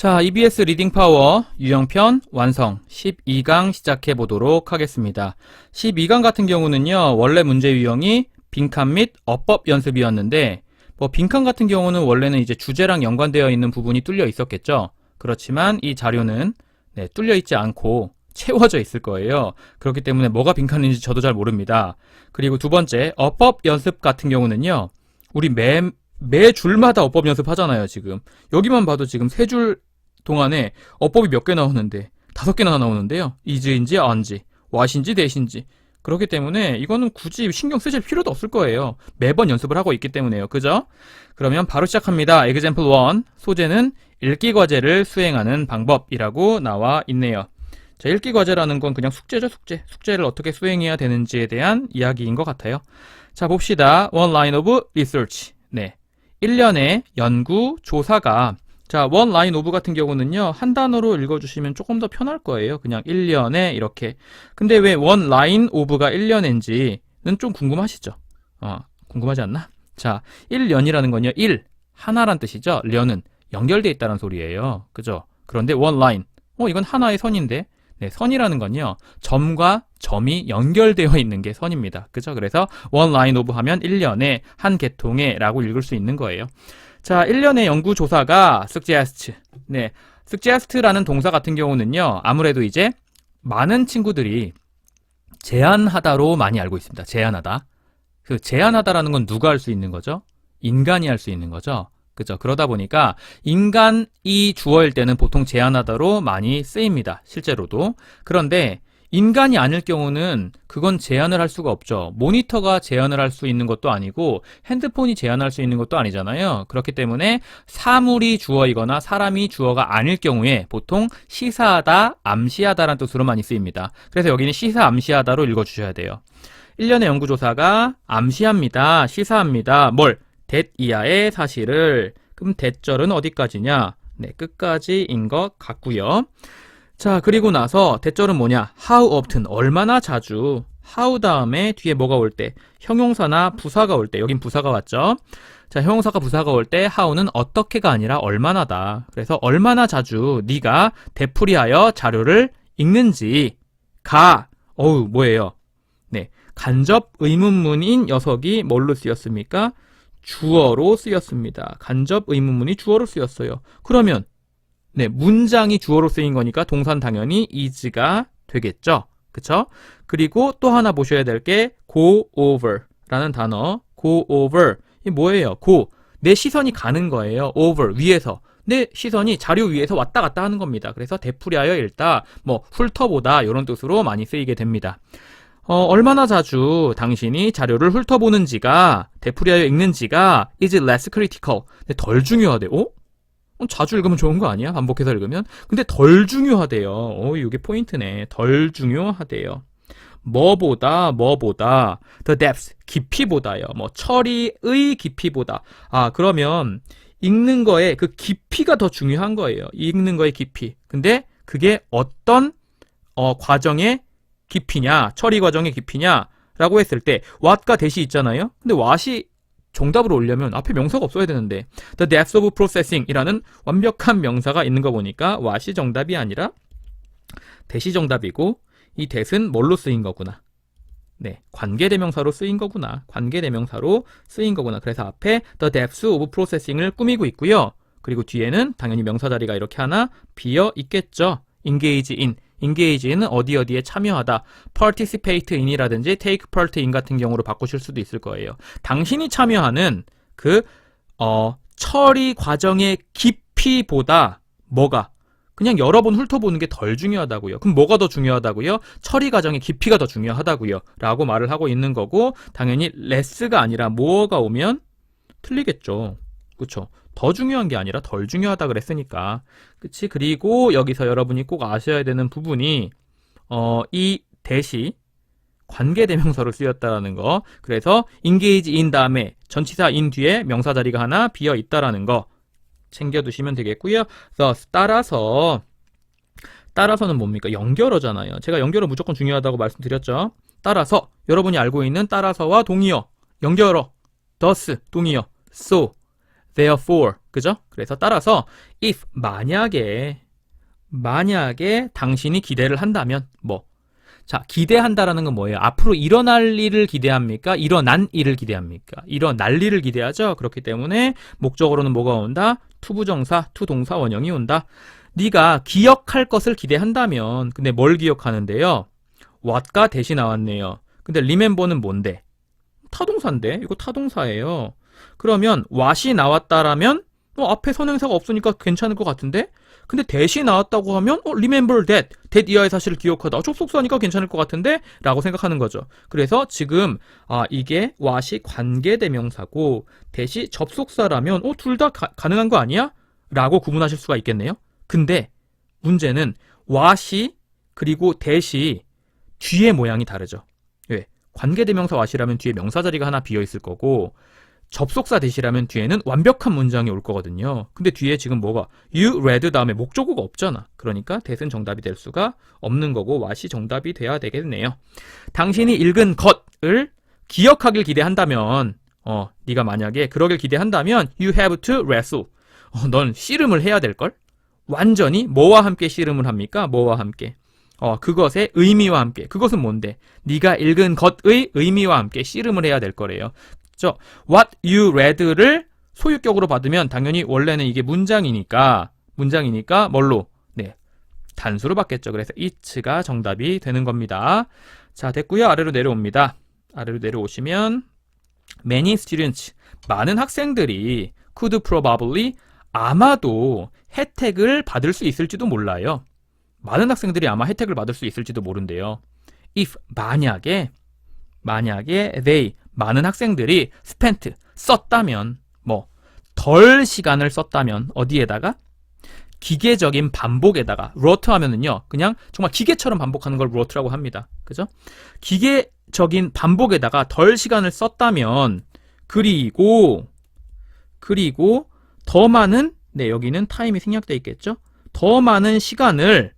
자, EBS 리딩 파워 유형편 완성 12강 시작해 보도록 하겠습니다. 12강 같은 경우는요, 원래 문제 유형이 빈칸 및 어법 연습이었는데, 빈칸 같은 경우는 원래는 이제 주제랑 연관되어 있는 부분이 뚫려 있었겠죠. 그렇지만 이 자료는 뚫려 있지 않고 채워져 있을 거예요. 그렇기 때문에 뭐가 빈칸인지 저도 잘 모릅니다. 그리고 두 번째, 어법 연습 같은 경우는요, 우리 매 줄마다 어법 연습하잖아요, 지금. 여기만 봐도 지금 세 줄 동안에 어법이 몇 개 나오는데, 5개나 나오는데요. is인지, aren지, what인지, that인지. 그렇기 때문에 이거는 굳이 신경 쓰실 필요도 없을 거예요. 매번 연습을 하고 있기 때문에요. 그죠? 그러면 바로 시작합니다. example 1. 소재는 읽기 과제를 수행하는 방법이라고 나와 있네요. 자, 읽기 과제라는 건 그냥 숙제죠, 숙제. 숙제를 어떻게 수행해야 되는지에 대한 이야기인 것 같아요. 자, 봅시다. One line of research. 네. 1년의 연구 조사가, 자, one line of 같은 경우는요, 한 단어로 읽어주시면 조금 더 편할 거예요. 그냥 1년에 이렇게. 근데 왜 one line of가 1년인지는 좀 궁금하시죠? 궁금하지 않나? 자, 1년이라는 건요, 1, 하나란 뜻이죠. 련은 연결되어 있다는 소리예요. 그죠? 그런데 one line, 이건 하나의 선인데, 네, 선이라는 건요, 점과 점이 연결되어 있는 게 선입니다. 그죠? 그래서 one line of 하면 1년에 한 계통에 라고 읽을 수 있는 거예요. 자, 1년의 연구조사가 suggest. 네, suggest라는 동사 같은 경우는요, 아무래도 이제 많은 친구들이 제안하다로 많이 알고 있습니다. 제안하다. 그 제안하다라는 건 누가 할 수 있는 거죠? 인간이 할 수 있는 거죠. 그죠? 그러다 보니까 인간이 주어일 때는 보통 제안하다로 많이 쓰입니다. 실제로도. 그런데 인간이 아닐 경우는 그건 제안을 할 수가 없죠. 모니터가 제안을 할 수 있는 것도 아니고 핸드폰이 제안할 수 있는 것도 아니잖아요. 그렇기 때문에 사물이 주어이거나 사람이 주어가 아닐 경우에 보통 시사하다, 암시하다라는 뜻으로 많이 쓰입니다. 그래서 여기는 시사, 암시하다로 읽어주셔야 돼요. 1년의 연구조사가 암시합니다. 시사합니다. 뭘? that 이하의 사실을. 그럼 that절은 어디까지냐? 네, 끝까지인 것 같고요. 자, 그리고 나서 that절은 뭐냐? how often, 얼마나 자주. how 다음에 뒤에 뭐가 올 때? 형용사나 부사가 올 때. 여긴 부사가 왔죠? 자, 형용사가 부사가 올 때 how는 어떻게가 아니라 얼마나다. 그래서 얼마나 자주 네가 되풀이하여 자료를 읽는지가 뭐예요? 네, 간접 의문문인 녀석이 뭘로 쓰였습니까? 주어로 쓰였습니다. 간접 의문문이 주어로 쓰였어요. 그러면 네, 문장이 주어로 쓰인 거니까 동사는 당연히 is가 되겠죠. 그쵸? 그리고 또 하나 보셔야 될 게 go over 라는 단어. go over. 이 뭐예요? go. 내 시선이 가는 거예요. over. 위에서. 내 시선이 자료 위에서 왔다 갔다 하는 겁니다. 그래서 되풀이하여 읽다, 훑어보다 이런 뜻으로 많이 쓰이게 됩니다. 얼마나 자주 당신이 자료를 훑어보는지가, 되풀이하여 읽는지가 is less critical. 덜 중요하대. 자주 읽으면 좋은 거 아니야? 반복해서 읽으면? 근데 덜 중요하대요. 이게 포인트네. 덜 중요하대요. 뭐보다, the depth, 깊이보다요. 처리의 깊이보다. 그러면 읽는 거에 그 깊이가 더 중요한 거예요. 읽는 거의 깊이. 근데 그게 어떤 과정의 깊이냐, 처리 과정의 깊이냐 라고 했을 때 what과 that이 있잖아요. 근데 what이 정답으로 오려면 앞에 명사가 없어야 되는데 the depth of processing 이라는 완벽한 명사가 있는 거 보니까 what이 정답이 아니라 that이 정답이고, 이 that은 뭘로 쓰인 거구나. 네, 관계대명사로 쓰인 거구나. 관계대명사로 쓰인 거구나. 그래서 앞에 the depth of processing을 꾸미고 있고요. 그리고 뒤에는 당연히 명사 자리가 이렇게 하나 비어 있겠죠. engage in. engage는 어디에 참여하다, participate in이라든지 take part in 같은 경우로 바꾸실 수도 있을 거예요. 당신이 참여하는 그 처리 과정의 깊이보다 그냥 여러 번 훑어보는 게 덜 중요하다고요. 그럼 뭐가 더 중요하다고요? 처리 과정의 깊이가 더 중요하다고요. 라고 말을 하고 있는 거고, 당연히 less가 아니라 more가 오면 틀리겠죠. 그쵸? 더 중요한 게 아니라 덜 중요하다 그랬으니까. 그치? 그리고 여기서 여러분이 꼭 아셔야 되는 부분이 이 that이 관계대명사로 쓰였다라는 거. 그래서 engage in 다음에 전치사 in 뒤에 명사 자리가 하나 비어 있다라는 거 챙겨두시면 되겠고요. thus, 따라서는 뭡니까? 연결어잖아요. 제가 연결어 무조건 중요하다고 말씀드렸죠. 따라서, 여러분이 알고 있는 따라서와 동의어, 연결어, thus, 동의어, so, therefore, 그죠? 그래서 따라서 if 만약에 당신이 기대를 한다면 뭐 자, 기대한다라는 건 뭐예요? 앞으로 일어날 일을 기대합니까? 일어난 일을 기대합니까? 일어날 일을 기대하죠. 그렇기 때문에 목적어로는 뭐가 온다? 투부정사, 투동사 원형이 온다. 네가 기억할 것을 기대한다면 근데 뭘 기억하는데요? what가 대시 나왔네요. 근데 remember는 뭔데? 타동사인데? 이거 타동사예요. 그러면 what이 나왔다라면 앞에 선행사가 없으니까 괜찮을 것 같은데? 근데 대시 나왔다고 하면 remember that 이하의 사실을 기억하다. 접속사니까 괜찮을 것 같은데? 라고 생각하는 거죠. 그래서 지금 이게 what이 관계대명사고 대시 접속사라면 둘 다 가능한 거 아니야? 라고 구분하실 수가 있겠네요. 근데 문제는 what이 그리고 대시 뒤에 모양이 다르죠. 왜? 관계대명사 what이라면 뒤에 명사 자리가 하나 비어있을 거고 접속사 대시라면 뒤에는 완벽한 문장이 올 거거든요. 근데 뒤에 지금 뭐가 you read 다음에 목적어가 없잖아. 그러니까 that은 정답이 될 수가 없는 거고 what이 정답이 돼야 되겠네요. 당신이 읽은 것을 기억하길 기대한다면 네가 만약에 그러길 기대한다면 you have to wrestle. 넌 씨름을 해야 될걸? 완전히 뭐와 함께 씨름을 합니까? 뭐와 함께? 그것의 의미와 함께. 그것은 뭔데? 네가 읽은 것의 의미와 함께 씨름을 해야 될 거래요. What you read를 소유격으로 받으면 당연히 원래는 이게 문장이니까 뭘로? 네, 단수로 받겠죠. 그래서 it가 정답이 되는 겁니다. 자, 됐고요. 아래로 내려옵니다. 아래로 내려오시면 many students, 많은 학생들이 could probably, 아마도 혜택을 받을 수 있을지도 몰라요. 많은 학생들이 아마 혜택을 받을 수 있을지도 모른대요. if, 만약에 they, 많은 학생들이 spent, 썼다면 덜 시간을 썼다면 어디에다가? 기계적인 반복에다가 wrote 하면은요 그냥 정말 기계처럼 반복하는 걸 wrote라고 합니다. 그죠? 기계적인 반복에다가 덜 시간을 썼다면 그리고 더 많은 여기는 타임이 생략되어 있겠죠? 더 많은 시간을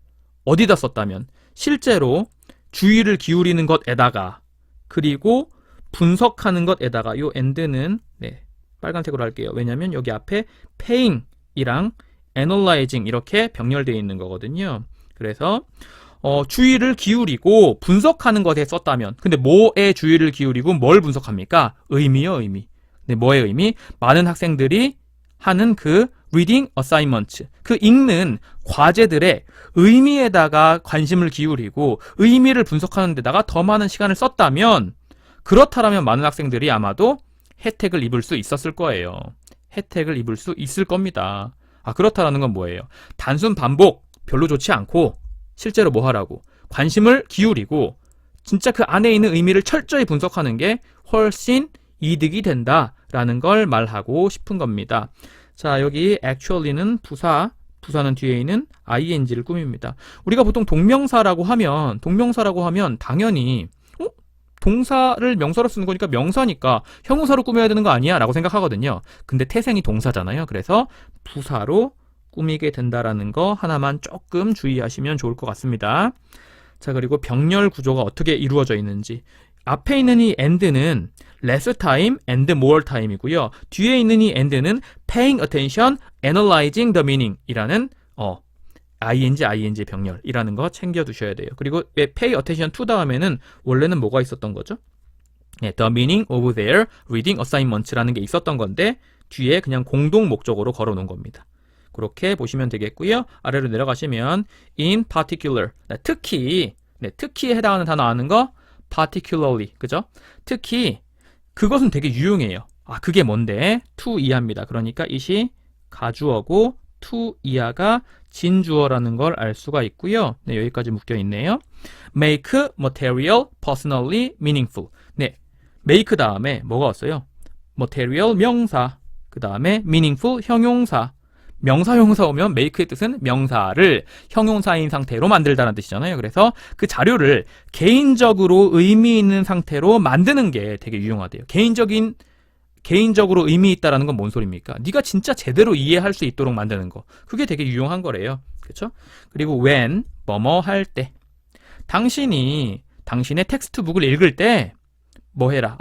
어디다 썼다면 실제로 주의를 기울이는 것에다가 그리고 분석하는 것에다가 요 and는 빨간색으로 할게요. 왜냐면 여기 앞에 paying이랑 analyzing 이렇게 병렬되어 있는 거거든요. 그래서 주의를 기울이고 분석하는 것에 썼다면 근데 뭐에 주의를 기울이고 뭘 분석합니까? 의미요, 의미. 뭐의 의미? 많은 학생들이 하는 그 reading assignments, 그 읽는 과제들의 의미에다가 관심을 기울이고 의미를 분석하는 데다가 더 많은 시간을 썼다면 그렇다면 많은 학생들이 아마도 혜택을 입을 수 있었을 거예요. 혜택을 입을 수 있을 겁니다. 그렇다라는 건 뭐예요? 단순 반복 별로 좋지 않고 실제로 뭐 하라고? 관심을 기울이고 진짜 그 안에 있는 의미를 철저히 분석하는 게 훨씬 이득이 된다라는 걸 말하고 싶은 겁니다. 자, 여기 actually는 부사는 뒤에 있는 ing를 꾸밉니다. 우리가 보통 동명사라고 하면 당연히 동사를 명사로 쓰는 거니까 명사니까 형용사로 꾸며야 되는 거 아니야? 라고 생각하거든요. 근데 태생이 동사잖아요. 그래서 부사로 꾸미게 된다라는 거 하나만 조금 주의하시면 좋을 것 같습니다. 자, 그리고 병렬 구조가 어떻게 이루어져 있는지. 앞에 있는 이 and는 less time and more time이고요. 뒤에 있는 이 and는 paying attention, analyzing the meaning 이라는 ing 병렬이라는 거 챙겨두셔야 돼요. 그리고 pay attention to 다음에는 원래는 뭐가 있었던 거죠? the meaning of their reading assignments라는 게 있었던 건데 뒤에 그냥 공동 목적으로 걸어놓은 겁니다. 그렇게 보시면 되겠고요. 아래로 내려가시면 in particular, 특히에 해당하는 단어 아는 거 particularly, 그죠? 특히 그것은 되게 유용해요. 그게 뭔데? to 이하입니다. 그러니까 it이 가주어고 to 이하가 진주어라는 걸 알 수가 있고요. 여기까지 묶여 있네요. make material personally meaningful. make 다음에 뭐가 왔어요? material 명사, 그 다음에 meaningful 형용사. 명사, 형용사 오면 make의 뜻은 명사를 형용사인 상태로 만들다는 뜻이잖아요. 그래서 그 자료를 개인적으로 의미 있는 상태로 만드는 게 되게 유용하대요. 개인적으로 의미 있다라는 건 뭔 소리입니까? 네가 진짜 제대로 이해할 수 있도록 만드는 거. 그게 되게 유용한 거래요. 그렇죠? 그리고 when, 뭐뭐 할 때. 당신이 당신의 텍스트북을 읽을 때 뭐 해라?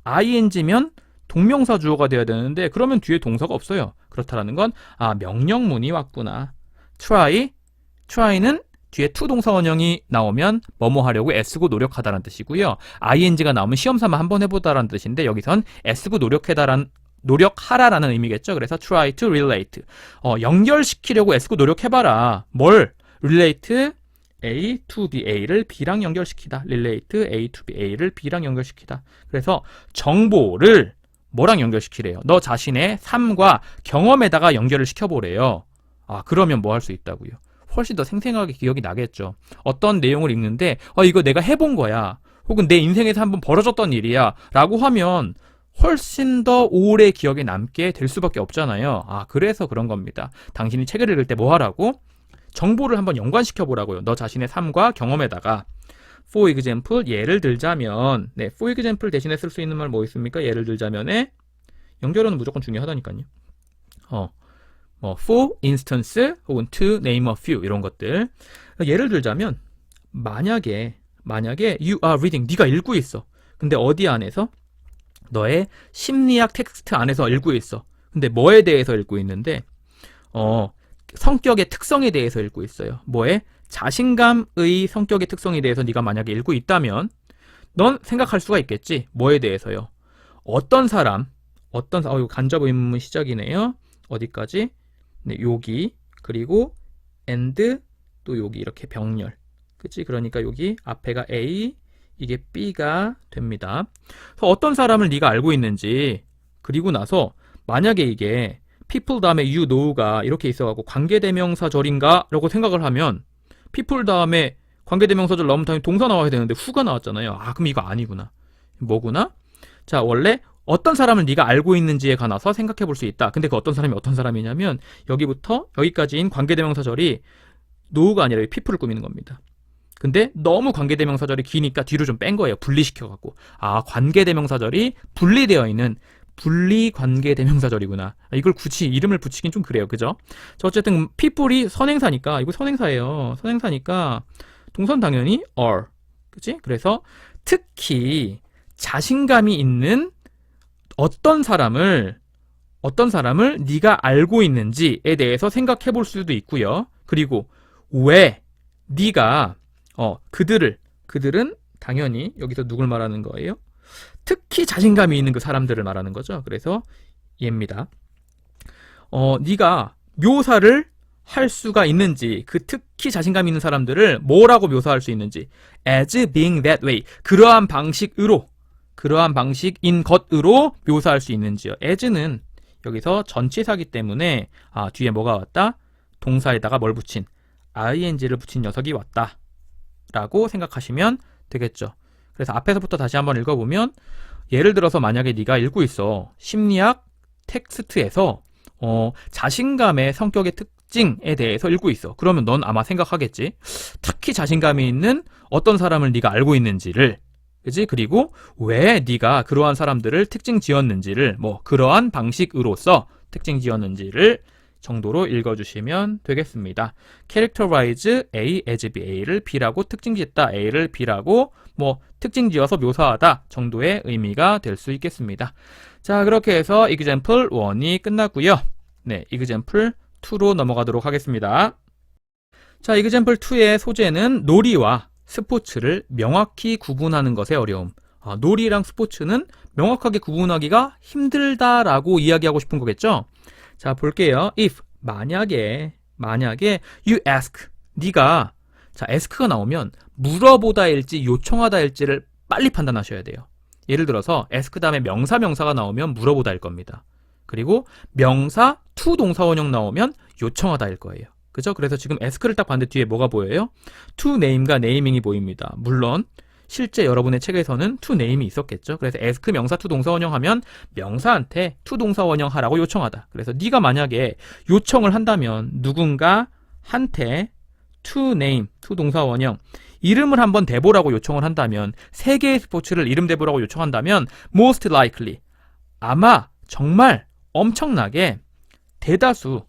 ing면 동명사 주어가 돼야 되는데 그러면 뒤에 동사가 없어요. 그렇다라는 건 명령문이 왔구나. try는 뒤에 to 동사 원형이 나오면 뭐뭐 하려고 애쓰고 노력하다라는 뜻이고요. ing가 나오면 시험삼아 한번 해보다라는 뜻인데 여기선 애쓰고 노력하라라는 의미겠죠. 그래서 try to relate. 연결시키려고 애쓰고 노력해봐라. 뭘? relate A to B, A를 B랑 연결시키다. relate A to B, A를 B랑 연결시키다. 그래서 정보를 뭐랑 연결시키래요? 너 자신의 삶과 경험에다가 연결을 시켜보래요. 그러면 뭐 할 수 있다고요? 훨씬 더 생생하게 기억이 나겠죠. 어떤 내용을 읽는데 이거 내가 해본 거야. 혹은 내 인생에서 한번 벌어졌던 일이야. 라고 하면 훨씬 더 오래 기억에 남게 될 수밖에 없잖아요. 그래서 그런 겁니다. 당신이 책을 읽을 때 뭐 하라고? 정보를 한번 연관시켜 보라고요. 너 자신의 삶과 경험에다가. For example, 예를 들자면, 네, for example 대신에 쓸 수 있는 말 뭐 있습니까? 예를 들자면에 연결어는 무조건 중요하다니까요. for instance 혹은 to name a few 이런 것들. 예를 들자면 만약에 you are reading, 네가 읽고 있어. 근데 어디 안에서? 너의 심리학 텍스트 안에서 읽고 있어. 근데 뭐에 대해서 읽고 있는데 성격의 특성에 대해서 읽고 있어요. 뭐에? 자신감의 성격의 특성에 대해서 네가 만약에 읽고 있다면 넌 생각할 수가 있겠지. 뭐에 대해서요? 어떤 사람, 이거 간접 의문문 시작이네요. 어디까지? 네, 여기, 그리고 and, 또 여기 이렇게 병렬. 그치? 그러니까 여기 앞에가 A, 이게 B가 됩니다. 그래서 어떤 사람을 네가 알고 있는지, 그리고 나서 만약에 이게 people 다음에 you know가 이렇게 있어가지고 관계대명사절인가? 라고 생각을 하면 people 다음에 관계대명사절 나오면 당연히 동사 나와야 되는데 who가 나왔잖아요. 그럼 이거 아니구나. 뭐구나? 자, 원래 어떤 사람을 네가 알고 있는지에 관해서 생각해 볼 수 있다. 근데 그 어떤 사람이 어떤 사람이냐면 여기부터 여기까지인 관계대명사절이 know가 아니라 people을 꾸미는 겁니다. 근데 너무 관계대명사절이 기니까 뒤로 좀 뺀 거예요. 분리시켜갖고. 관계대명사절이 분리되어 있는 분리관계대명사절이구나. 이걸 굳이 이름을 붙이긴 좀 그래요. 그죠? 어쨌든 people이 선행사니까, 이거 선행사예요. 선행사니까 동사는 당연히 are. 그치? 그래서 특히 자신감이 있는 어떤 사람을 네가 알고 있는지에 대해서 생각해 볼 수도 있고요. 그리고 왜 네가 그들은 당연히 여기서 누굴 말하는 거예요? 특히 자신감이 있는 그 사람들을 말하는 거죠. 그래서 얘입니다. 네가 묘사를 할 수가 있는지, 그 특히 자신감 있는 사람들을 뭐라고 묘사할 수 있는지, as being that way, 그러한 방식인 것으로 묘사할 수 있는지요. as는 여기서 전치사기 때문에 뒤에 뭐가 왔다? 동사에다가 뭘 붙인? ing를 붙인 녀석이 왔다 라고 생각하시면 되겠죠. 그래서 앞에서부터 다시 한번 읽어보면 예를 들어서 만약에 네가 읽고 있어. 심리학 텍스트에서 자신감의 성격의 특징에 대해서 읽고 있어. 그러면 넌 아마 생각하겠지. 특히 자신감이 있는 어떤 사람을 네가 알고 있는지를, 그지? 그리고 왜 네가 그러한 사람들을 특징 지었는지를, 그러한 방식으로서 특징 지었는지를 정도로 읽어주시면 되겠습니다. characterize A as B, A를 B라고 특징 짓다, A를 B라고 특징 지어서 묘사하다 정도의 의미가 될 수 있겠습니다. 자, 그렇게 해서 example 1이 끝났고요. 네, example 2로 넘어가도록 하겠습니다. 자, example 2의 소재는 놀이와 스포츠를 명확히 구분하는 것의 어려움. 놀이랑 스포츠는 명확하게 구분하기가 힘들다라고 이야기하고 싶은 거겠죠? 자, 볼게요. if, 만약에 you ask, 네가, 자, ask가 나오면 물어보다일지 요청하다일지를 빨리 판단하셔야 돼요. 예를 들어서 ask 다음에 명사가 나오면 물어보다일 겁니다. 그리고 명사 to 동사원형 나오면 요청하다일 거예요. 그죠? 그래서 지금 ask를 딱 봤는데 뒤에 뭐가 보여요? to name과 naming이 보입니다. 물론 실제 여러분의 책에서는 to name이 있었겠죠. 그래서 ask 명사 to 동사원형 하면 명사한테 to 동사원형 하라고 요청하다. 그래서 네가 만약에 요청을 한다면 누군가한테 to name, to 동사원형 이름을 한번 대보라고 요청을 한다면, 세 개의 스포츠를 이름 대보라고 요청한다면 most likely, 아마 정말 엄청나게 대다수,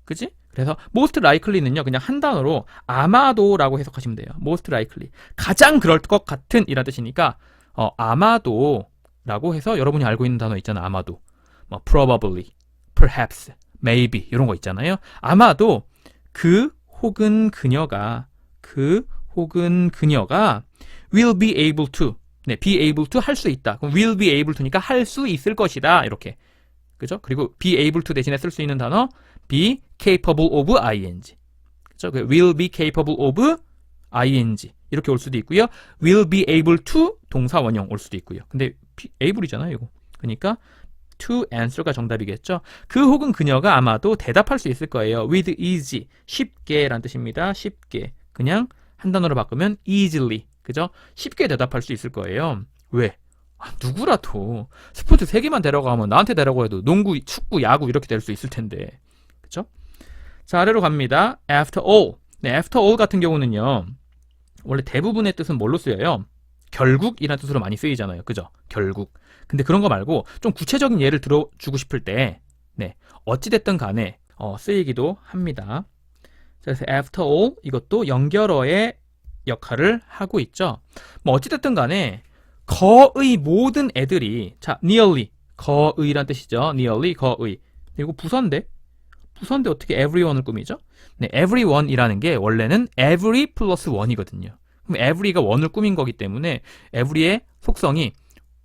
그치? 그래서 most likely는요 그냥 한 단어로 아마도라고 해석하시면 돼요. most likely, 가장 그럴 것 같은 이란 뜻이니까 아마도 라고 해서 여러분이 알고 있는 단어 있잖아. 아마도. 뭐 probably, perhaps, maybe 이런 거 있잖아요. 아마도 그 혹은 그녀가 will be able to 네, be able to 할 수 있다. 그럼 will be able to니까 할 수 있을 것이다. 이렇게. 그죠? 그리고 be able to 대신에 쓸 수 있는 단어 be capable of ing. 그죠? will be capable of ing. 이렇게 올 수도 있고요. will be able to 동사 원형 올 수도 있고요. 근데 able이잖아요, 이거. 그러니까 to answer가 정답이겠죠. 그 혹은 그녀가 아마도 대답할 수 있을 거예요. with easy, 쉽게 라는 뜻입니다. 쉽게. 그냥 한 단어로 바꾸면 easily. 그죠? 쉽게 대답할 수 있을 거예요. 왜? 누구라도 스포츠 3개만 데려가면 나한테 데려고 해도 농구, 축구, 야구 이렇게 될 수 있을 텐데. 그죠? 자, 아래로 갑니다. after all. 네, after all 같은 경우는요. 원래 대부분의 뜻은 뭘로 쓰여요? 결국이라는 뜻으로 많이 쓰이잖아요. 그죠? 결국. 근데 그런 거 말고 좀 구체적인 예를 들어주고 싶을 때 네, 어찌됐든 간에 쓰이기도 합니다. 그래서 after all 이것도 연결어의 역할을 하고 있죠. 뭐 어찌됐든 간에 거의 모든 애들이 자 nearly 거의란 뜻이죠. nearly 거의. 이거 부사인데 어떻게 everyone을 꾸미죠? 네, everyone이라는 게 원래는 every 플러스 one이거든요. 그럼 every가 one을 꾸민 거기 때문에 every의 속성이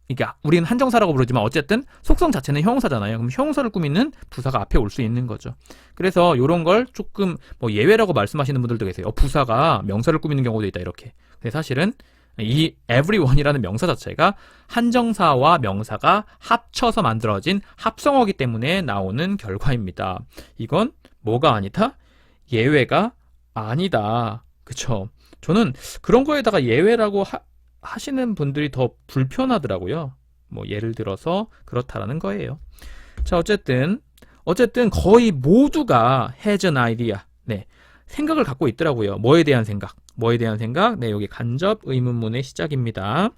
그러니까 우리는 한정사라고 부르지만 어쨌든 속성 자체는 형용사잖아요. 그럼 형용사를 꾸미는 부사가 앞에 올 수 있는 거죠. 그래서 이런 걸 조금 뭐 예외라고 말씀하시는 분들도 계세요. 부사가 명사를 꾸미는 경우도 있다 이렇게. 근데 사실은 이 everyone이라는 명사 자체가 한정사와 명사가 합쳐서 만들어진 합성어기 때문에 나오는 결과입니다. 이건 뭐가 아니다? 예외가 아니다. 그쵸? 저는 그런 거에다가 예외라고 하시는 분들이 더 불편하더라고요. 뭐 예를 들어서 그렇다라는 거예요. 자, 어쨌든 거의 모두가 has an idea. 네. 생각을 갖고 있더라고요. 뭐에 대한 생각? 네, 여기 간접 의문문의 시작입니다.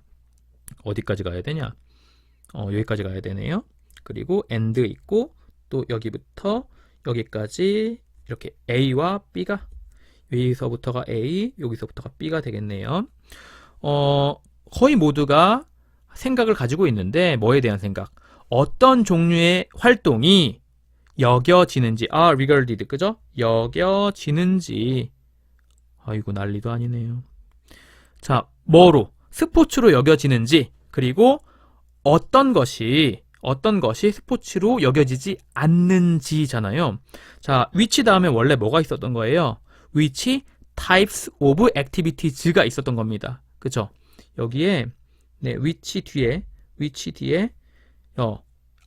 어디까지 가야 되냐? 여기까지 가야 되네요. 그리고 and 있고 또 여기부터 여기까지 이렇게 A와 B가 여기서부터가 A, 여기서부터가 B가 되겠네요. 거의 모두가 생각을 가지고 있는데 뭐에 대한 생각? 어떤 종류의 활동이 여겨지는지 regarded, 그죠? 여겨지는지 아이고 난리도 아니네요. 자, 뭐로? 스포츠로 여겨지는지 그리고 어떤 것이 스포츠로 여겨지지 않는지잖아요. 자, which 다음에 원래 뭐가 있었던 거예요? which types of activities가 있었던 겁니다. 그죠? 여기에 네, which 뒤에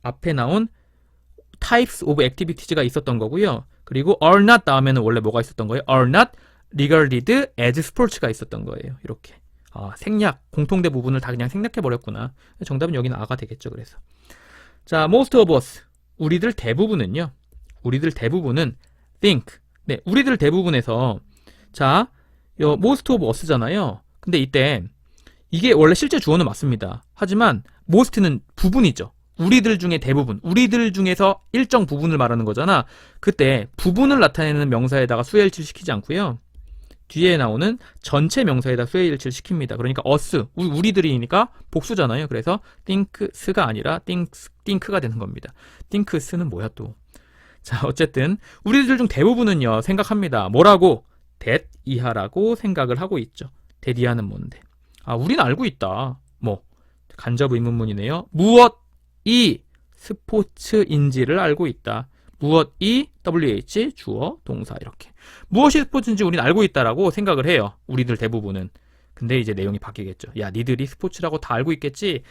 앞에 나온 types of activities가 있었던 거고요. 그리고 are not 다음에는 원래 뭐가 있었던 거예요? are not regarded as sports가 있었던 거예요. 이렇게. 생략, 공통된 부분을 다 그냥 생략해버렸구나. 정답은 여기는 A가 되겠죠. 그래서. 자, most of us. 우리들 대부분은 think. 네, 우리들 대부분에서 자, most of us잖아요. 근데 이때 이게 원래 실제 주어는 맞습니다. 하지만 most는 부분이죠. 우리들 중에 대부분, 우리들 중에서 일정 부분을 말하는 거잖아. 그때 부분을 나타내는 명사에다가 수일치를 시키지 않고요. 뒤에 나오는 전체 명사에다 수일치를 시킵니다. 그러니까 us, 우리들이니까 복수잖아요. 그래서 thinks가 아니라 think가 되는 겁니다. thinks는 뭐야 또. 자, 어쨌든 우리들 중 대부분은요 생각합니다. 뭐라고? that 이하라고 생각을 하고 있죠. that 이하는 뭔데? 우린 알고 있다. 뭐 간접 의문문이네요. 무엇이 스포츠인지를 알고 있다. 무엇이 WH 주어 동사 이렇게. 무엇이 스포츠인지 우린 알고 있다라고 생각을 해요. 우리들 대부분은. 근데 이제 내용이 바뀌겠죠. 야, 니들이 스포츠라고 다 알고 있겠지?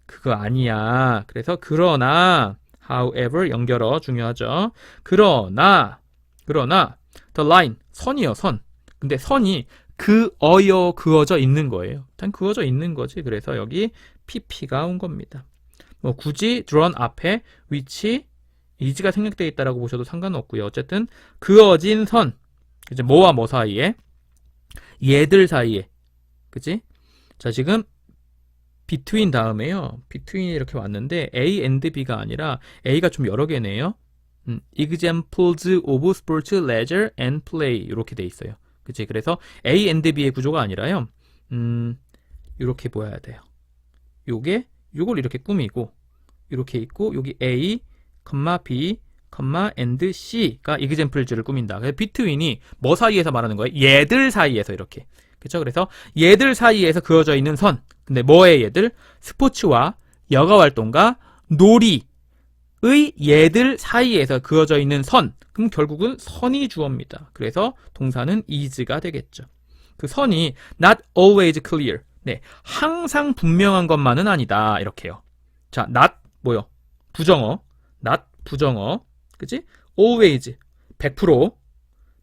그거 아니야. 그래서 그러나 however 연결어 중요하죠. 그러나 the line 선이요 선. 근데 선이 그어져 있는 거예요. 일단 그어져 있는 거지. 그래서 여기 pp가 온 겁니다. 뭐 굳이 drawn 앞에 which is가 생략되어 있다라고 보셔도 상관없고요. 어쨌든 그어진 선. 이제 뭐와 뭐 사이에? 얘들 사이에. 그치? 자, 지금 between 다음에요. between이 이렇게 왔는데 A and B가 아니라 A가 좀 여러 개네요. examples of sports, leisure and play 이렇게 돼 있어요. 그치? 그래서 A and B의 구조가 아니라요. 이렇게 보여야 돼요. 요게 요걸 이렇게 꾸미고 이렇게 있고 여기 A, B, and C가 examples를 꾸민다. 그래서 between이 뭐 사이에서 말하는 거예요? 얘들 사이에서 이렇게. 그렇죠? 그래서 얘들 사이에서 그어져 있는 선. 근데 뭐의 얘들? 스포츠와 여가 활동과 놀이의 얘들 사이에서 그어져 있는 선. 그럼 결국은 선이 주어입니다. 그래서 동사는 is가 되겠죠. 그 선이 not always clear. 네, 항상 분명한 것만은 아니다. 이렇게요. 자, not 뭐요? 부정어. not 부정어. 그치? always 100%.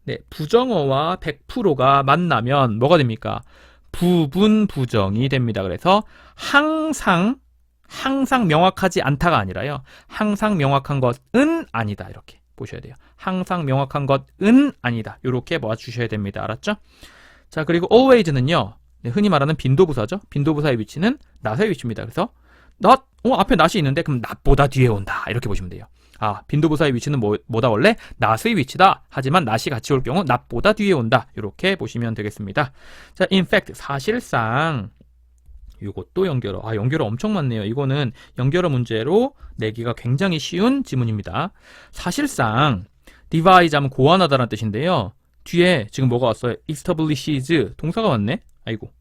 네, 부정어와 100%가 만나면 뭐가 됩니까? 부분 부정이 됩니다. 그래서 항상 명확하지 않다가 아니라요. 항상 명확한 것은 아니다. 이렇게 보셔야 돼요. 항상 명확한 것은 아니다. 이렇게 모아주셔야 됩니다. 알았죠? 자, 그리고 always는요. 네, 흔히 말하는 빈도부사죠. 빈도부사의 위치는 not의 위치입니다. 그래서 not, 앞에 not이 있는데 그럼 not보다 뒤에 온다. 이렇게 보시면 돼요. 아, 빈도부사의 위치는 뭐다 원래? not의 위치다. 하지만 not이 같이 올 경우 not보다 뒤에 온다. 이렇게 보시면 되겠습니다. 자, in fact, 사실상 이것도 연결어. 연결어 엄청 많네요. 이거는 연결어 문제로 내기가 굉장히 쉬운 지문입니다. 사실상 devise 하면 고안하다라는 뜻인데요. 뒤에 지금 뭐가 왔어요? establishes 동사가 왔네? 아이고,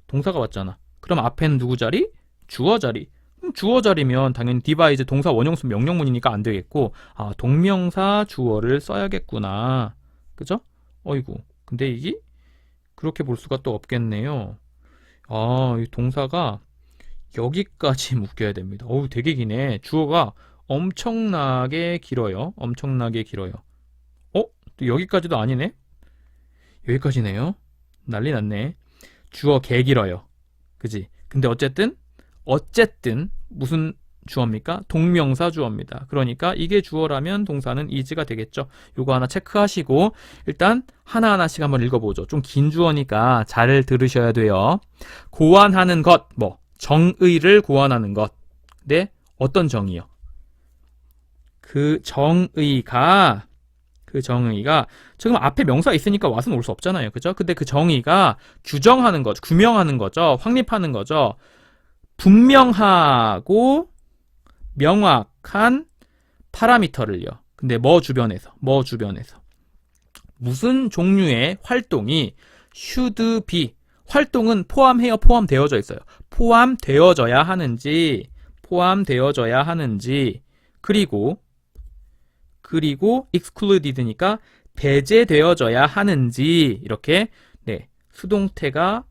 동사가 왔잖아. 그럼 앞에는 누구 자리? 주어 자리. 주어 자리면 당연히 devise 동사 원형수 명령문이니까 안 되겠고, 동명사 주어를 써야겠구나. 그죠? 어이구, 근데 이게 그렇게 볼 수가 또 없겠네요. 이 동사가 여기까지 묶여야 됩니다. 되게 기네. 주어가 엄청나게 길어요. 엄청나게 길어요. 또 여기까지도 아니네? 여기까지네요. 난리 났네. 주어 개 길어요. 그지? 근데 어쨌든 무슨 주어입니까? 동명사 주어입니다. 그러니까 이게 주어라면 동사는 is가 되겠죠. 요거 하나 체크하시고 일단 하나하나씩 한번 읽어보죠. 좀 긴 주어니까 잘 들으셔야 돼요. 고안하는 것, 정의를 고안하는 것. 네, 어떤 정의요? 그 정의가 지금 앞에 명사 있으니까 와서는 올 수 없잖아요. 그죠? 근데 그 정의가 규정하는 거죠. 규명하는 거죠. 확립하는 거죠. 분명하고 명확한 파라미터를요. 근데 뭐 주변에서 무슨 종류의 활동이 should be 활동은 포함해요, 포함되어져 있어요. 포함되어져야 하는지 그리고 excluded니까 배제되어져야 하는지 이렇게 수동태가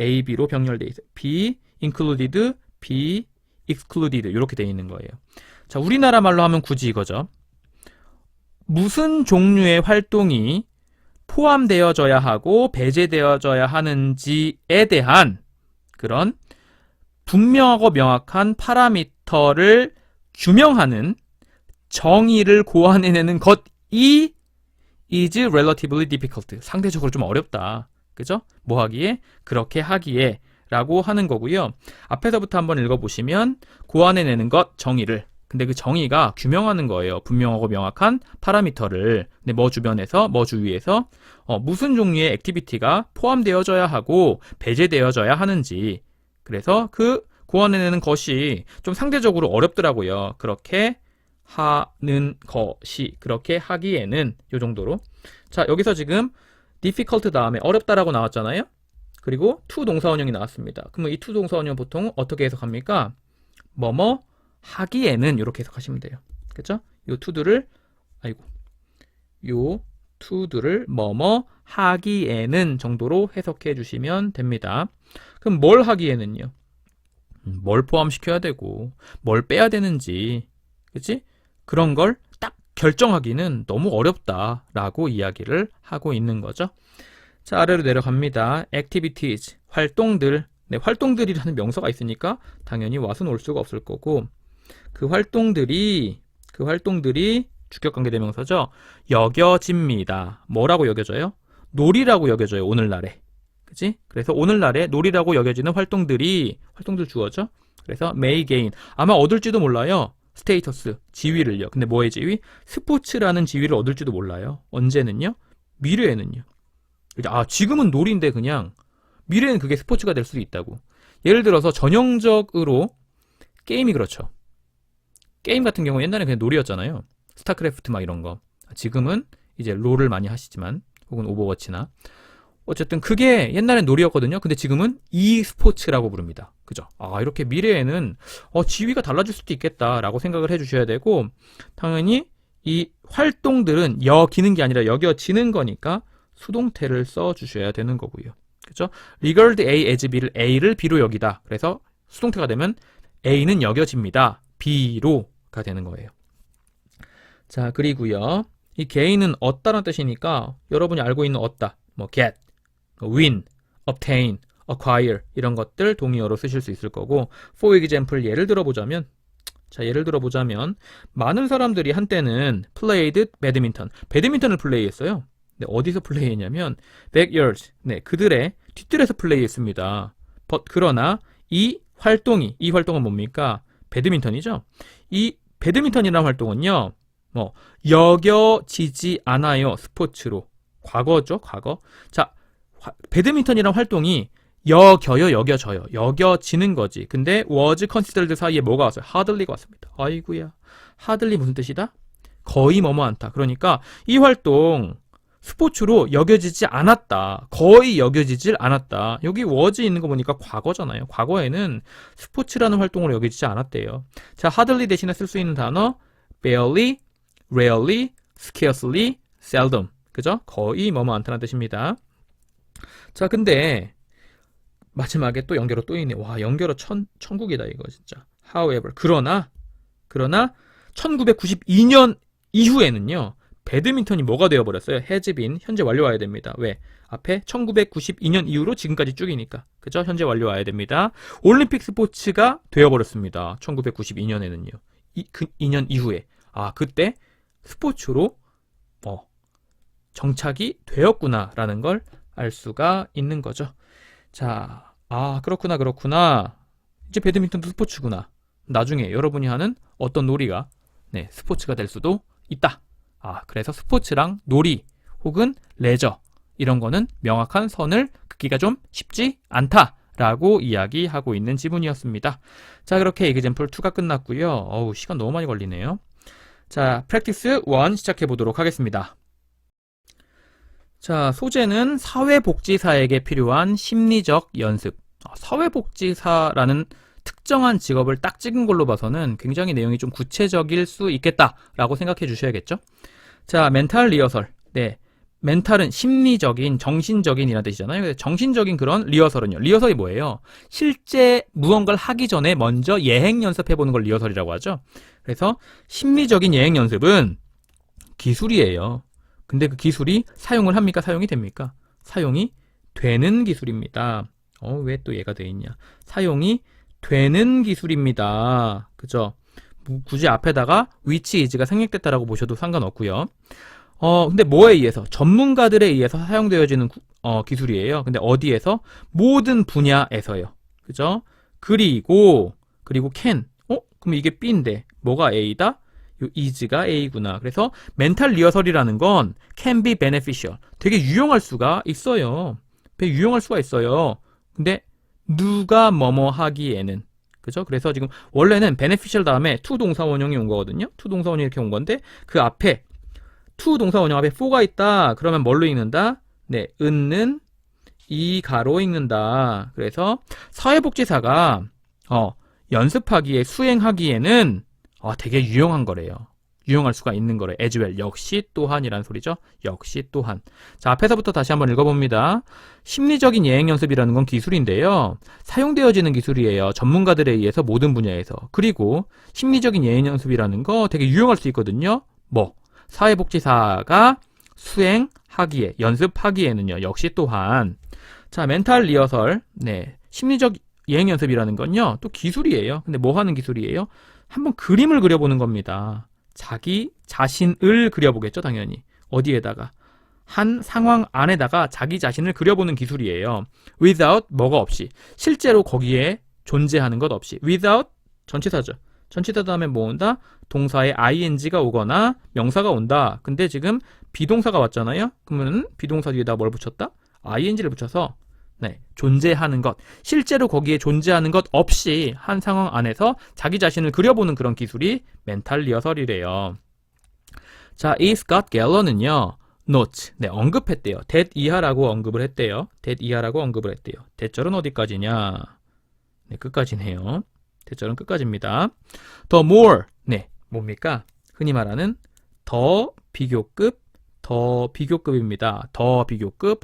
A, B로 병렬되어 있어요. be included, be excluded 이렇게 되어 있는 거예요. 자, 우리나라 말로 하면 굳이 이거죠. 무슨 종류의 활동이 포함되어져야 하고 배제되어져야 하는지에 대한 그런 분명하고 명확한 파라미터를 규명하는 정의를 고안해내는 것이 is relatively difficult. 상대적으로 좀 어렵다. 그죠? 뭐 하기에? 그렇게 하기에 라고 하는 거고요. 앞에서부터 한번 읽어보시면 고안해내는 것, 정의를. 근데 그 정의가 규명하는 거예요. 분명하고 명확한 파라미터를. 근데 뭐 주변에서, 뭐 주위에서 무슨 종류의 액티비티가 포함되어져야 하고 배제되어져야 하는지. 그래서 그 고안해내는 것이 좀 상대적으로 어렵더라고요. 그렇게 하는 것이 그렇게 하기에는 요 정도로. 자, 여기서 지금 difficult 다음에 어렵다라고 나왔잖아요. 그리고 to 동사원형이 나왔습니다. 그러면 이 to 동사원형 보통 어떻게 해석합니까? 뭐뭐 하기에는 이렇게 해석하시면 돼요. 그렇죠? 요 to를 뭐뭐 하기에는 정도로 해석해 주시면 됩니다. 그럼 뭘 하기에는요? 뭘 포함시켜야 되고 뭘 빼야 되는지, 그치? 그런 걸 딱 결정하기는 너무 어렵다라고 이야기를 하고 있는 거죠. 자, 아래로 내려갑니다. activities, 활동들. 네, 활동들이라는 명사가 있으니까 당연히 와서는 올 수가 없을 거고, 그 활동들이 주격관계 대명사죠. 여겨집니다. 뭐라고 여겨져요? 놀이라고 여겨져요. 오늘날에. 그치? 그래서 오늘날에 놀이라고 여겨지는 활동들 주어죠. 그래서 may gain. 아마 얻을지도 몰라요. 스테이터스, 지위를요. 근데 뭐의 지위? 스포츠라는 지위를 얻을지도 몰라요. 언제는요? 미래에는요. 지금은 놀이인데 그냥 미래에는 그게 스포츠가 될 수도 있다고. 예를 들어서 전형적으로 게임이 그렇죠. 게임 같은 경우 옛날에 그냥 놀이였잖아요. 스타크래프트 막 이런 거. 지금은 이제 롤을 많이 하시지만, 혹은 오버워치나. 어쨌든 그게 옛날엔 놀이였거든요. 근데 지금은 e스포츠라고 부릅니다. 그죠? 이렇게 미래에는 지위가 달라질 수도 있겠다라고 생각을 해주셔야 되고, 당연히 이 활동들은 여기는 게 아니라 여겨지는 거니까 수동태를 써주셔야 되는 거고요. 그죠? regard A as B를 A를 B로 여기다. 그래서 수동태가 되면 A는 여겨집니다. B로가 되는 거예요. 자, 그리고요. 이 gain은 얻다라는 뜻이니까 여러분이 알고 있는 얻다, 뭐 get, win, obtain, acquire 이런 것들 동의어로 쓰실 수 있을 거고, for example 예를 들어보자면, 많은 사람들이 한때는 played badminton, 배드민턴을 플레이했어요. 근데 어디서 플레이했냐면 backyards, 그들의 뒷뜰에서 플레이했습니다. 그러나 이 활동은 뭡니까? 배드민턴이죠. 이 배드민턴이라는 활동은요, 여겨지지 않아요. 스포츠로. 과거죠, 과거. 자, 배드민턴이라는 활동이 여겨져요. 여겨지는 거지. 근데 was considered 사이에 뭐가 왔어요? hardly가 왔습니다. 아이고야. hardly 무슨 뜻이다? 거의 뭐뭐 않다. 그러니까 이 활동 스포츠로 여겨지지 않았다. 거의 여겨지질 않았다. 여기 was 있는 거 보니까 과거잖아요. 과거에는 스포츠라는 활동으로 여겨지지 않았대요. 자, hardly 대신에 쓸 수 있는 단어 barely, rarely, scarcely, seldom. 그죠? 거의 뭐뭐 않다는 뜻입니다. 자, 근데 마지막에 또 연결어 또 있네. 와, 연결어 천국이다 이거 진짜. However, 그러나 1992년 이후에는요, 배드민턴이 뭐가 되어버렸어요? has been, 현재 완료 와야 됩니다. 왜? 앞에 1992년 이후로 지금까지 쭉이니까. 그죠? 현재 완료 와야 됩니다. 올림픽 스포츠가 되어버렸습니다. 1992년에는요. 2년 이후에. 그때 스포츠로 정착이 되었구나라는 걸 알 수가 있는 거죠. 자, 그렇구나. 이제 배드민턴도 스포츠구나. 나중에 여러분이 하는 어떤 놀이가 스포츠가 될 수도 있다. 그래서 스포츠랑 놀이 혹은 레저 이런 거는 명확한 선을 긋기가 좀 쉽지 않다라고 이야기하고 있는 지문이었습니다. 자, 그렇게 example 2가 끝났고요. 시간 너무 많이 걸리네요. 자, practice 1 시작해 보도록 하겠습니다. 자, 소재는 사회복지사에게 필요한 심리적 연습. 사회복지사라는 특정한 직업을 딱 찍은 걸로 봐서는 굉장히 내용이 좀 구체적일 수 있겠다라고 생각해 주셔야겠죠? 자, 멘탈 리허설. 멘탈은 심리적인, 정신적인 이라는 뜻이잖아요. 정신적인 그런 리허설은요. 리허설이 뭐예요? 실제 무언가를 하기 전에 먼저 예행 연습해보는 걸 리허설이라고 하죠. 그래서 심리적인 예행 연습은 기술이에요. 근데 그 기술이 사용을 합니까? 사용이 됩니까? 사용이 되는 기술입니다. 왜 또 얘가 돼 있냐? 사용이 되는 기술입니다. 그죠? 굳이 앞에다가 which is가 생략됐다라고 보셔도 상관없고요. 근데 뭐에 의해서? 전문가들에 의해서 사용되어지는 기술이에요. 근데 어디에서? 모든 분야에서요. 그죠? 그리고 can. 그럼 이게 B인데 뭐가 A다? 요 is가 A구나. 그래서 멘탈 리허설이라는 건 can be beneficial. 되게 유용할 수가 있어요. 되게 유용할 수가 있어요. 근데 누가 뭐뭐 하기에는. 그죠? 그래서 지금 원래는 beneficial 다음에 to 동사 원형이 온 거거든요. to 동사 원형이 이렇게 온 건데 그 앞에 to 동사 원형 앞에 for가 있다. 그러면 뭘로 읽는다? 은는 이 가로 읽는다. 그래서 사회복지사가 연습하기에 수행하기에는 되게 유용한 거래요. 유용할 수가 있는 거래. as well. 역시 또한이라는 소리죠. 역시 또한. 자, 앞에서부터 다시 한번 읽어봅니다. 심리적인 예행 연습이라는 건 기술인데요. 사용되어지는 기술이에요. 전문가들에 의해서 모든 분야에서. 그리고 심리적인 예행 연습이라는 거 되게 유용할 수 있거든요. 사회복지사가 수행하기에, 연습하기에는요. 역시 또한. 자, 멘탈 리허설. 심리적 예행 연습이라는 건요. 또 기술이에요. 근데 뭐 하는 기술이에요? 한번 그림을 그려보는 겁니다. 자기 자신을 그려보겠죠, 당연히. 어디에다가? 한 상황 안에다가 자기 자신을 그려보는 기술이에요. without, 뭐가 없이. 실제로 거기에 존재하는 것 없이. without, 전치사죠. 전치사 다음에 뭐 온다? 동사에 ing가 오거나 명사가 온다. 근데 지금 비동사가 왔잖아요? 그러면 비동사 뒤에다 뭘 붙였다? ing를 붙여서 네, 존재하는 것, 실제로 거기에 존재하는 것 없이 한 상황 안에서 자기 자신을 그려보는 그런 기술이 멘탈 리허설이래요. 자, 이 스콧 갤러는요, note, 네, 언급했대요. that 이하라고 언급을 했대요. that 이하라고 언급을 했대요. 대절은 어디까지냐? 네, 끝까지네요. 대절은 끝까지입니다. the more, 네, 뭡니까? 흔히 말하는 더 비교급입니다. 더 비교급.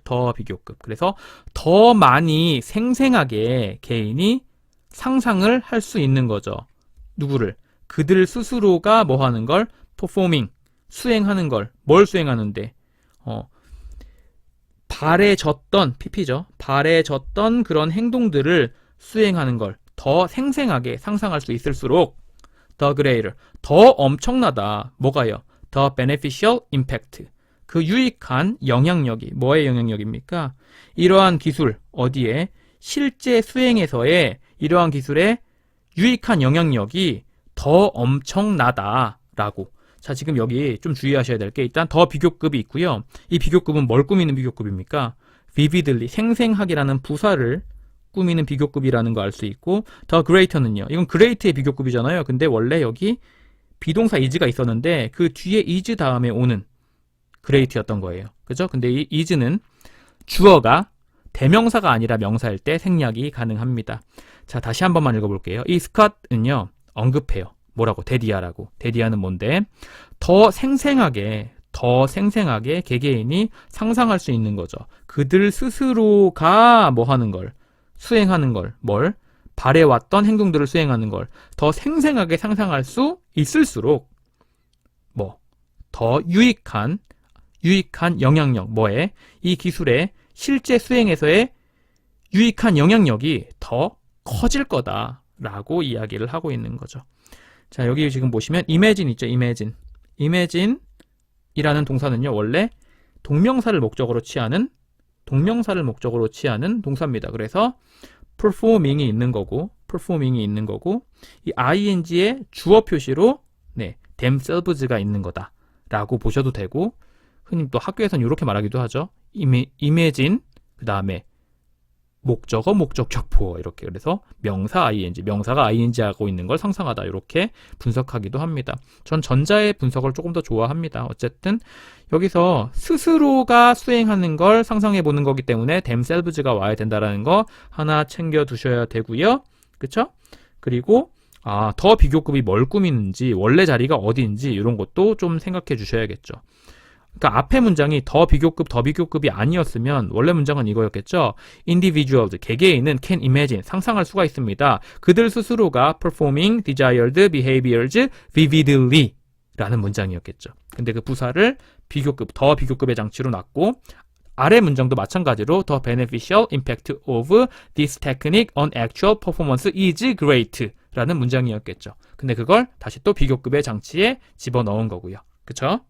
그래서 더 많이 생생하게 개인이 상상을 할 수 있는 거죠. 누구를? 그들 스스로가 뭐 하는 걸? performing, 수행하는 걸. 뭘 수행하는데? 바래졌던, PP죠. 바래졌던 그런 행동들을 수행하는 걸 더 생생하게 상상할 수 있을수록 the greater, 더 엄청나다. 뭐가요? the beneficial impact, 그 유익한 영향력이, 뭐의 영향력입니까? 이러한 기술, 어디에? 실제 수행에서의 이러한 기술의 유익한 영향력이 더 엄청나다라고. 자, 지금 여기 좀 주의하셔야 될 게 일단 더 비교급이 있고요. 이 비교급은 뭘 꾸미는 비교급입니까? vividly, 생생하게라는 부사를 꾸미는 비교급이라는 거 알 수 있고, the greater는요. 이건 great의 비교급이잖아요. 근데 원래 여기 비동사 is가 있었는데 그 뒤에 is 다음에 오는 great였던 거예요. 그죠? 근데 이 is는 주어가 대명사가 아니라 명사일 때 생략이 가능합니다. 자, 다시 한 번만 읽어볼게요. 이 스콧은요, 언급해요. 뭐라고? 데디아라고. 데디아는 뭔데? 더 생생하게 개개인이 상상할 수 있는 거죠. 그들 스스로가 뭐 하는 걸? 수행하는 걸. 뭘? 바래왔던 행동들을 수행하는 걸 더 생생하게 상상할 수 있을수록 더 유익한 영향력, 뭐에? 이 기술의 실제 수행에서의 유익한 영향력이 더 커질 거다라고 이야기를 하고 있는 거죠. 자, 여기 지금 보시면 imagine 있죠. imagine 이라는 동사는요, 원래 동명사를 목적으로 취하는 동사입니다. 그래서 performing이 있는 거고 이 ing의 주어 표시로 themselves가 있는 거다라고 보셔도 되고, 흔히 또 학교에서는 이렇게 말하기도 하죠. imagine 그 다음에 목적어, 목적격 보어, 이렇게. 그래서 명사가 ing 하고 있는 걸 상상하다, 이렇게 분석하기도 합니다. 전 전자의 분석을 조금 더 좋아합니다. 어쨌든 여기서 스스로가 수행하는 걸 상상해 보는 거기 때문에 themselves가 와야 된다라는 거 하나 챙겨 두셔야 되고요. 그쵸? 그리고 더 비교급이 뭘 꾸미는지, 원래 자리가 어디인지 이런 것도 좀 생각해 주셔야겠죠. 그러니까 앞에 문장이 더 비교급이 아니었으면 원래 문장은 이거였겠죠. Individuals, 개개인은 can imagine, 상상할 수가 있습니다. 그들 스스로가 performing desired behaviors vividly 라는 문장이었겠죠. 근데 그 부사를 더 비교급의 장치로 놨고, 아래 문장도 마찬가지로 the beneficial impact of this technique on actual performance is great 라는 문장이었겠죠. 근데 그걸 다시 또 비교급의 장치에 집어넣은 거고요. 그쵸?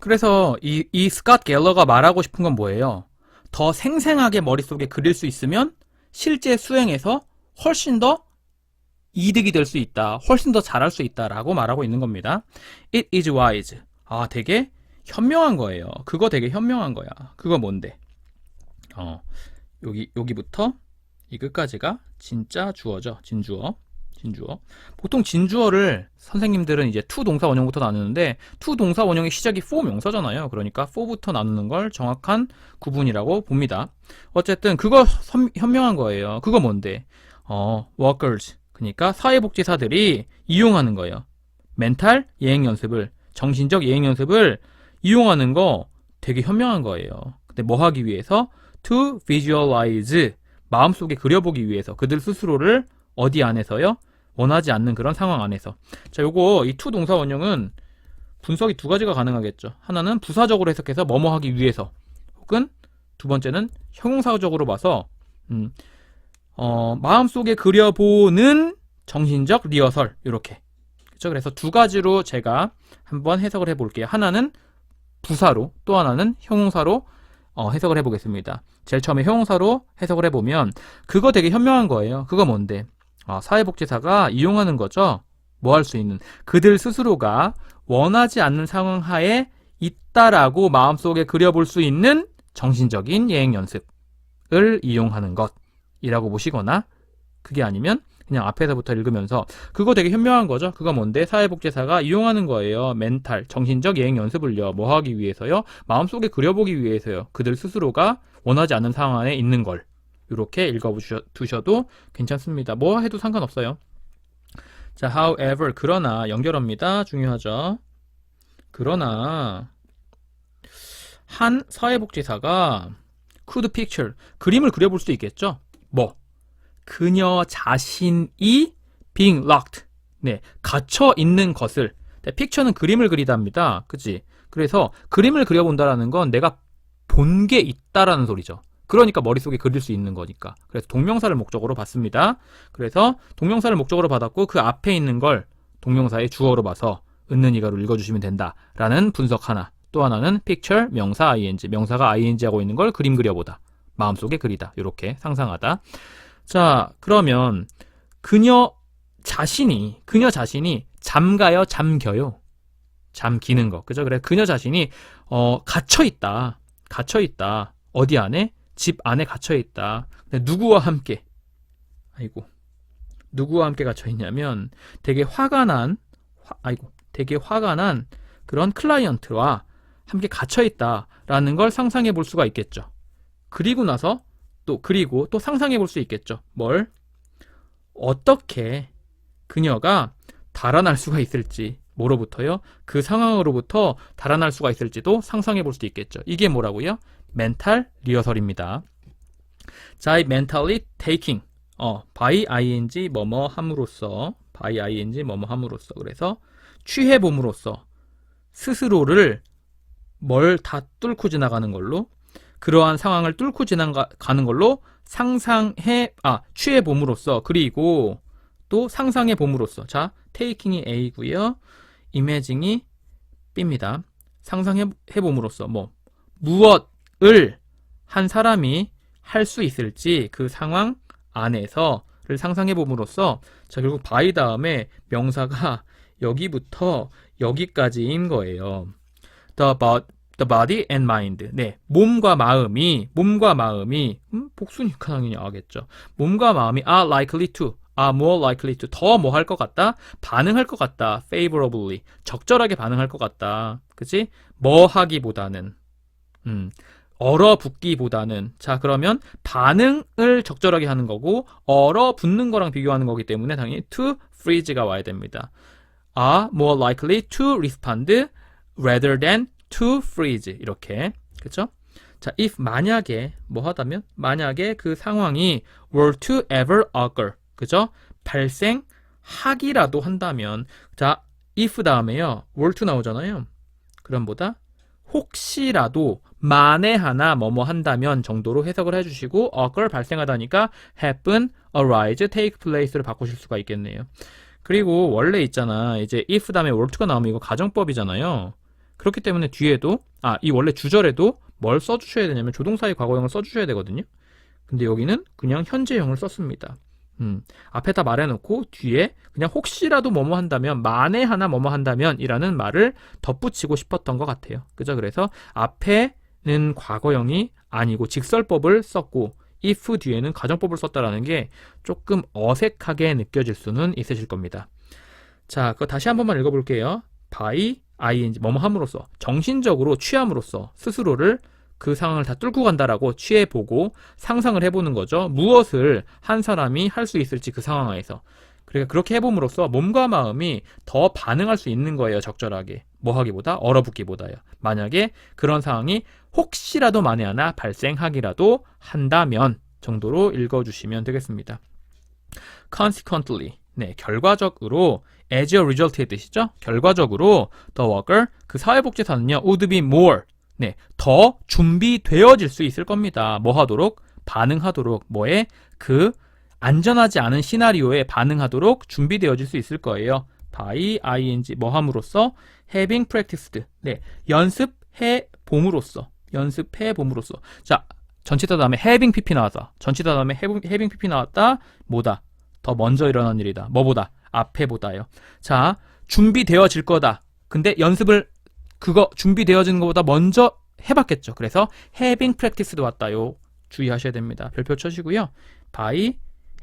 그래서 이 스콧 갤러가 말하고 싶은 건 뭐예요? 더 생생하게 머릿속에 그릴 수 있으면 실제 수행에서 훨씬 더 이득이 될 수 있다. 훨씬 더 잘할 수 있다라고 말하고 있는 겁니다. It is wise. 되게 현명한 거예요. 그거 되게 현명한 거야. 그거 뭔데? 여기부터 이 끝까지가 진짜 주어죠. 진주어. 보통 진주어를 선생님들은 이제 to 동사 원형부터 나누는데, to 동사 원형의 시작이 for 명사잖아요. 그러니까 for부터 나누는 걸 정확한 구분이라고 봅니다. 어쨌든 그거 현명한 거예요. 그거 뭔데? workers. 그러니까 사회복지사들이 이용하는 거예요. 멘탈 예행 연습을, 정신적 예행 연습을 이용하는 거 되게 현명한 거예요. 근데 뭐 하기 위해서? to visualize. 마음속에 그려보기 위해서. 그들 스스로를 어디 안에서요? 원하지 않는 그런 상황 안에서. 자, 요거 이 to 동사 원형은 분석이 두 가지가 가능하겠죠. 하나는 부사적으로 해석해서 뭐뭐 하기 위해서, 혹은 두 번째는 형용사적으로 봐서 마음속에 그려보는 정신적 리허설, 이렇게. 그렇죠? 그래서 두 가지로 제가 한번 해석을 해볼게요. 하나는 부사로, 또 하나는 형용사로 해석을 해보겠습니다. 제일 처음에 형용사로 해석을 해보면 그거 되게 현명한 거예요. 그거 뭔데? 사회복지사가 이용하는 거죠. 뭐 할 수 있는, 그들 스스로가 원하지 않는 상황 하에 있다라고 마음속에 그려볼 수 있는 정신적인 예행 연습. 을 이용하는 것이라고 보시거나 그게 아니면 그냥 앞에서부터 읽으면서 그거 되게 현명한 거죠. 그거 뭔데? 사회복지사가 이용하는 거예요. 멘탈, 정신적 예행 연습을요. 뭐 하기 위해서요? 마음속에 그려보기 위해서요. 그들 스스로가 원하지 않는 상황 안에 있는 걸. 이렇게 읽어두셔도 괜찮습니다. 뭐 해도 상관없어요. 자, however, 그러나 연결어입니다. 중요하죠. 그러나 한 사회복지사가 could picture, 그림을 그려볼 수 있겠죠. 뭐? 그녀 자신이 being locked, 네, 갇혀 있는 것을. 픽처는 그림을 그리답니다. 그치? 그래서 그림을 그려본다라는 건 내가 본 게 있다라는 소리죠. 그러니까 머릿속에 그릴 수 있는 거니까. 그래서 동명사를 목적으로 받습니다. 그래서 동명사를 목적으로 받았고 그 앞에 있는 걸 동명사의 주어로 봐서 있는 이가로 읽어주시면 된다라는 분석 하나. 또 하나는 picture, 명사 ing, 명사가 ing 하고 있는 걸 그림 그려보다. 마음속에 그리다. 이렇게 상상하다. 자, 그러면 그녀 자신이 잠가요, 잠겨요? 잠기는 거. 그죠? 그래. 그녀 자신이 갇혀있다. 어디 안에? 집 안에 갇혀있다. 누구와 함께? 누구와 함께 갇혀있냐면 되게 화가 난 그런 클라이언트와 함께 갇혀있다라는 걸 상상해 볼 수가 있겠죠. 그리고 또 상상해 볼 수 있겠죠. 뭘? 어떻게 그녀가 달아날 수가 있을지. 뭐로부터요? 그 상황으로부터 달아날 수가 있을지도 상상해 볼 수 있겠죠. 이게 뭐라고요? 멘탈 리허설입니다. 자, mentally taking, by ing 뭐뭐 함으로써, 그래서 취해봄으로써 스스로를 뭘 다 뚫고 지나가는 걸로, 그러한 상황을 뚫고 지나가는 걸로 취해봄으로써, 그리고 또 상상해봄으로써. 자, taking이 A고요. imaging이 B입니다. 상상해봄으로써 무엇을 한 사람이 할 수 있을지 그 상황 안에서를 상상해봄으로써. 자, 결국 by 다음에 명사가 여기부터 여기까지인 거예요. The body and mind. 네, 몸과 마음이 복수니까 당연히 하겠죠. 몸과 마음이 are more likely to, 더 뭐 할 것 같다? 반응할 것 같다. favorably, 적절하게 반응할 것 같다. 그치? 뭐 하기보다는, 얼어붙기보다는. 자, 그러면 반응을 적절하게 하는 거고 얼어붙는 거랑 비교하는 거기 때문에 당연히 to freeze가 와야 됩니다. are more likely to respond rather than to freeze. 이렇게. 그쵸? 자, if 만약에 뭐 하다면, 만약에 그 상황이 were to ever occur, 그죠? 발생하기라도 한다면. 자, if 다음에요 were to 나오잖아요. 그럼 혹시라도 만에 하나 뭐뭐 한다면 정도로 해석을 해주시고 occur 발생하다니까 happen, arise, take place를 바꾸실 수가 있겠네요. 그리고 원래 있잖아, 이제 if 다음에 were to가 나오면 이거 가정법이잖아요. 그렇기 때문에 뒤에도 이 원래 주절에도 뭘 써주셔야 되냐면 조동사의 과거형을 써주셔야 되거든요. 근데 여기는 그냥 현재형을 썼습니다. 앞에다 말해놓고 뒤에 그냥 혹시라도 뭐뭐 한다면, 만에 하나 뭐뭐 한다면 이라는 말을 덧붙이고 싶었던 것 같아요. 그죠? 그래서 앞에는 과거형이 아니고 직설법을 썼고 if 뒤에는 가정법을 썼다라는 게 조금 어색하게 느껴질 수는 있으실 겁니다. 자, 그거 다시 한 번만 읽어볼게요. by ing 뭐뭐 함으로써, 정신적으로 취함으로써 스스로를 그 상황을 다 뚫고 간다라고 취해보고 상상을 해보는 거죠. 무엇을 한 사람이 할 수 있을지 그 상황에서. 그러니까 그렇게 해봄으로써 몸과 마음이 더 반응할 수 있는 거예요. 적절하게. 뭐 하기보다, 얼어붙기보다요. 만약에 그런 상황이 혹시라도 만에 하나 발생하기라도 한다면 정도로 읽어주시면 되겠습니다. Consequently, 네, 결과적으로, as a result의 뜻이죠. 결과적으로 the worker, 그 사회복지사는요, would be more, 네, 더 준비되어질 수 있을 겁니다. 뭐 하도록? 반응하도록. 뭐에? 그 안전하지 않은 시나리오에 반응하도록 준비되어질 수 있을 거예요. by ing 뭐 함으로써? having practiced. 네, 연습해 봄으로써. 자, 전치사 다음에 having pp 나왔다. 전치사 다음에 having pp 나왔다. 뭐다? 더 먼저 일어난 일이다. 뭐보다? 앞에보다요. 자, 준비되어질 거다. 근데 연습을 그거 준비되어지는 것보다 먼저 해봤겠죠. 그래서 having practiced 왔다요. 주의하셔야 됩니다. 별표 쳐시고요. by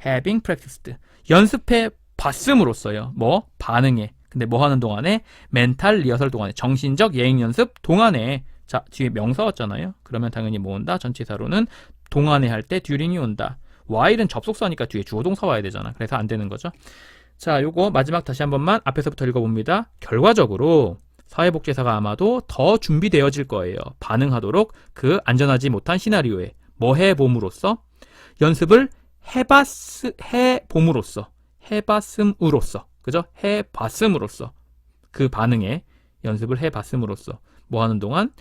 having practiced. 연습해 봤음으로써요. 뭐? 반응해. 근데 뭐 하는 동안에? 멘탈 리허설 동안에. 정신적 예행 연습 동안에. 자, 뒤에 명사 왔잖아요. 그러면 당연히 뭐 온다? 전치사로는 동안에 할 때 during이 온다. while은 접속사니까 뒤에 주어 동사 와야 되잖아. 그래서 안 되는 거죠. 자, 요거 마지막 다시 한 번만 앞에서부터 읽어봅니다. 결과적으로 사회복지사가 아마도 더 준비되어질 거예요. 반응하도록 그 안전하지 못한 시나리오에 뭐 해봄으로써? 연습을 해봄으로써. 해봤음으로써. 그죠? 해봤음으로써. 그 반응에 연습을 해봤음으로써. 뭐 하는 동안?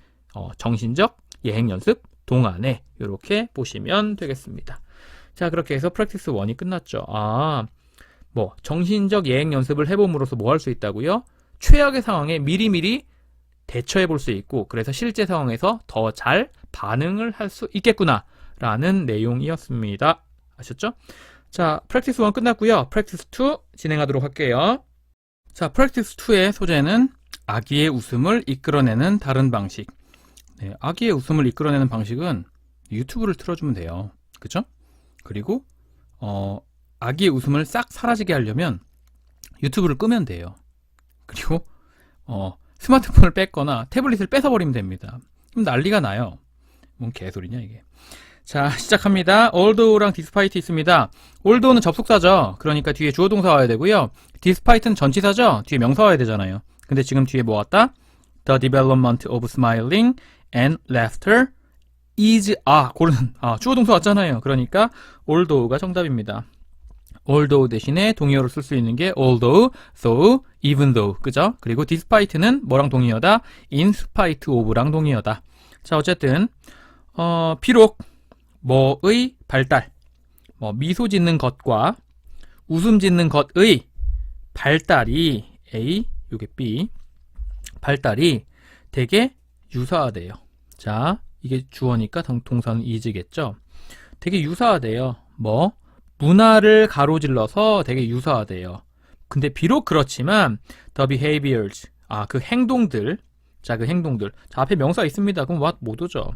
정신적 예행 연습 동안에 이렇게 보시면 되겠습니다. 자, 그렇게 해서 프랙티스 1이 끝났죠. 뭐 정신적 예행 연습을 해봄으로써 뭐 할 수 있다고요? 최악의 상황에 미리미리 대처해 볼 수 있고 그래서 실제 상황에서 더 잘 반응을 할 수 있겠구나 라는 내용이었습니다. 아셨죠? 자, 프랙티스 1 끝났고요. 프랙티스 2 진행하도록 할게요. 자, 프랙티스 2의 소재는 아기의 웃음을 이끌어내는 다른 방식. 네, 아기의 웃음을 이끌어내는 방식은 유튜브를 틀어주면 돼요. 그쵸? 그리고 아기의 웃음을 싹 사라지게 하려면 유튜브를 끄면 돼요. 그리고 스마트폰을 뺐거나 태블릿을 뺏어버리면 됩니다. 그럼 난리가 나요. 뭔 개소리냐 이게. 자, 시작합니다. although랑 despite 있습니다. although는 접속사죠. 그러니까 뒤에 주어 동사 와야 되고요. despite는 전치사죠. 뒤에 명사 와야 되잖아요. 근데 지금 뒤에 뭐 왔다? The development of smiling and laughter is 주어 동사 왔잖아요. 그러니까 although가 정답입니다. although 대신에 동의어로 쓸 수 있는 게 although, though, even though. 그죠? 그리고 despite는 뭐랑 동의어다? in spite of랑 동의어다. 자, 어쨌든 비록 뭐의 발달, 뭐 미소 짓는 것과 웃음 짓는 것의 발달이 A, 요게 B, 발달이 되게 유사하대요. 자, 이게 주어니까 동사는 is겠죠? 되게 유사하대요. 뭐? 문화를 가로질러서 되게 유사하대요. 근데 비록 그렇지만 the behaviors, 그 행동들, 자, 그 행동들. 자, 앞에 명사 있습니다. 그럼 what 못 오죠.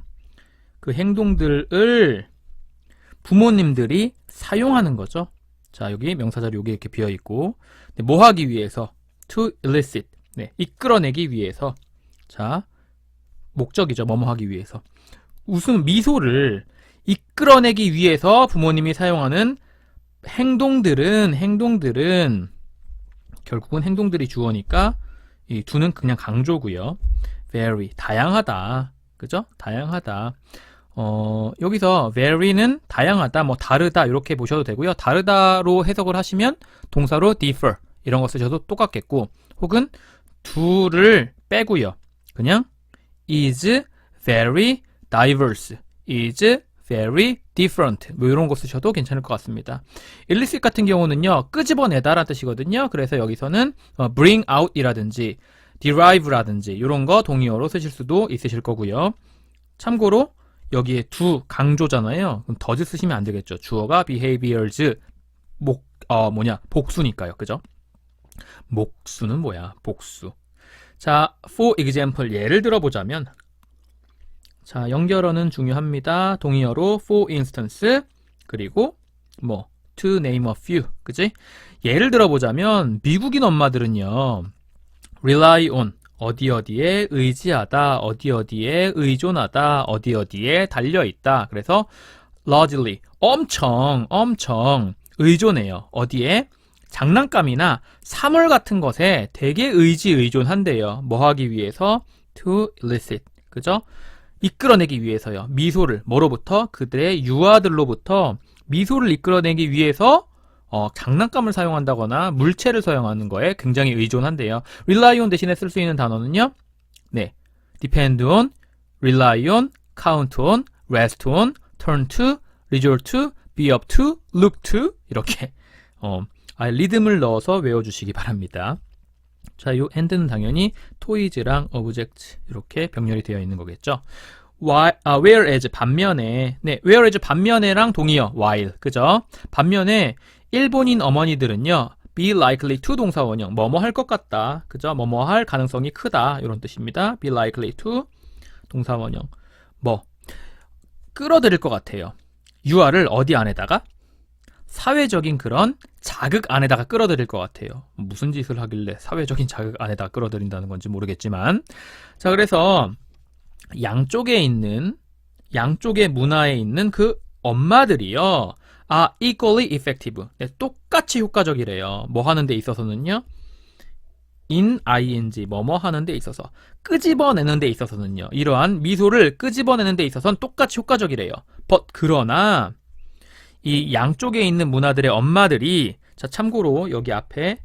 그 행동들을 부모님들이 사용하는 거죠. 자, 여기 명사자리 여기 이렇게 비어 있고, 뭐 하기 위해서? to elicit, 네, 이끌어내기 위해서. 자, 목적이죠. 뭐뭐 하기 위해서. 웃음, 미소를 이끌어내기 위해서 부모님이 사용하는 행동들은 결국은 행동들이 주어니까 이 do는 그냥 강조고요. very, 다양하다. 그죠? 다양하다. 여기서 vary는 다양하다, 뭐 다르다 이렇게 보셔도 되고요. 다르다로 해석을 하시면 동사로 differ 이런 거 쓰셔도 똑같겠고, 혹은 do를 빼고요. 그냥 is very diverse, is very different 뭐 이런 거 쓰셔도 괜찮을 것 같습니다. illicit 같은 경우는요, 끄집어내다 라는 뜻이거든요. 그래서 여기서는 bring out 이라든지 derive라든지 이런 거 동의어로 쓰실 수도 있으실 거고요. 참고로 여기에 do 강조잖아요. 그럼 does 쓰시면 안 되겠죠. 주어가 behaviors 복수니까요. 그죠? 목수는 뭐야? 복수. 자, for example 예를 들어보자면, 자, 연결어는 중요합니다. 동의어로 for instance, 그리고 뭐 to name a few, 그치? 예를 들어보자면 미국인 엄마들은요, rely on, 어디어디에 의지하다, 어디어디에 의존하다, 어디어디에 달려있다. 그래서 largely, 엄청 의존해요. 어디에? 장난감이나 사물 같은 것에 되게 의존한대요. 뭐 하기 위해서? to elicit, 그죠? 이끌어내기 위해서요. 미소를, 뭐로부터? 그들의 유아들로부터 미소를 이끌어내기 위해서 장난감을 사용한다거나 물체를 사용하는 거에 굉장히 의존한대요. rely on 대신에 쓸 수 있는 단어는요, 네, depend on, rely on, count on, rest on, turn to, resort to, be up to, look to 이렇게 리듬을 넣어서 외워주시기 바랍니다. 자, 이 and는 당연히 toys랑 object 이렇게 병렬이 되어 있는 거겠죠. whereas 반면에, 네, whereas 반면에랑 동의어 while, 그죠? 반면에 일본인 어머니들은요, be likely to 동사 원형, 뭐뭐 할 것 같다, 그죠? 뭐뭐 할 가능성이 크다 이런 뜻입니다. be likely to 동사 원형, 끌어들일 것 같아요. 유아를 어디 안에다가? 사회적인 그런 자극 안에다가 끌어들일 것 같아요. 무슨 짓을 하길래 사회적인 자극 안에다 끌어들인다는 건지 모르겠지만, 자, 그래서 양쪽의 문화에 있는 그 엄마들이요, equally effective. 네, 똑같이 효과적이래요. 뭐 하는 데 있어서는요, in ing, 뭐뭐 하는 데 있어서, 끄집어내는 데 있어서는요, 이러한 미소를 끄집어내는 데 있어서는 똑같이 효과적이래요. 그러나 이 양쪽에 있는 문화들의 엄마들이, 자, 참고로 여기 앞에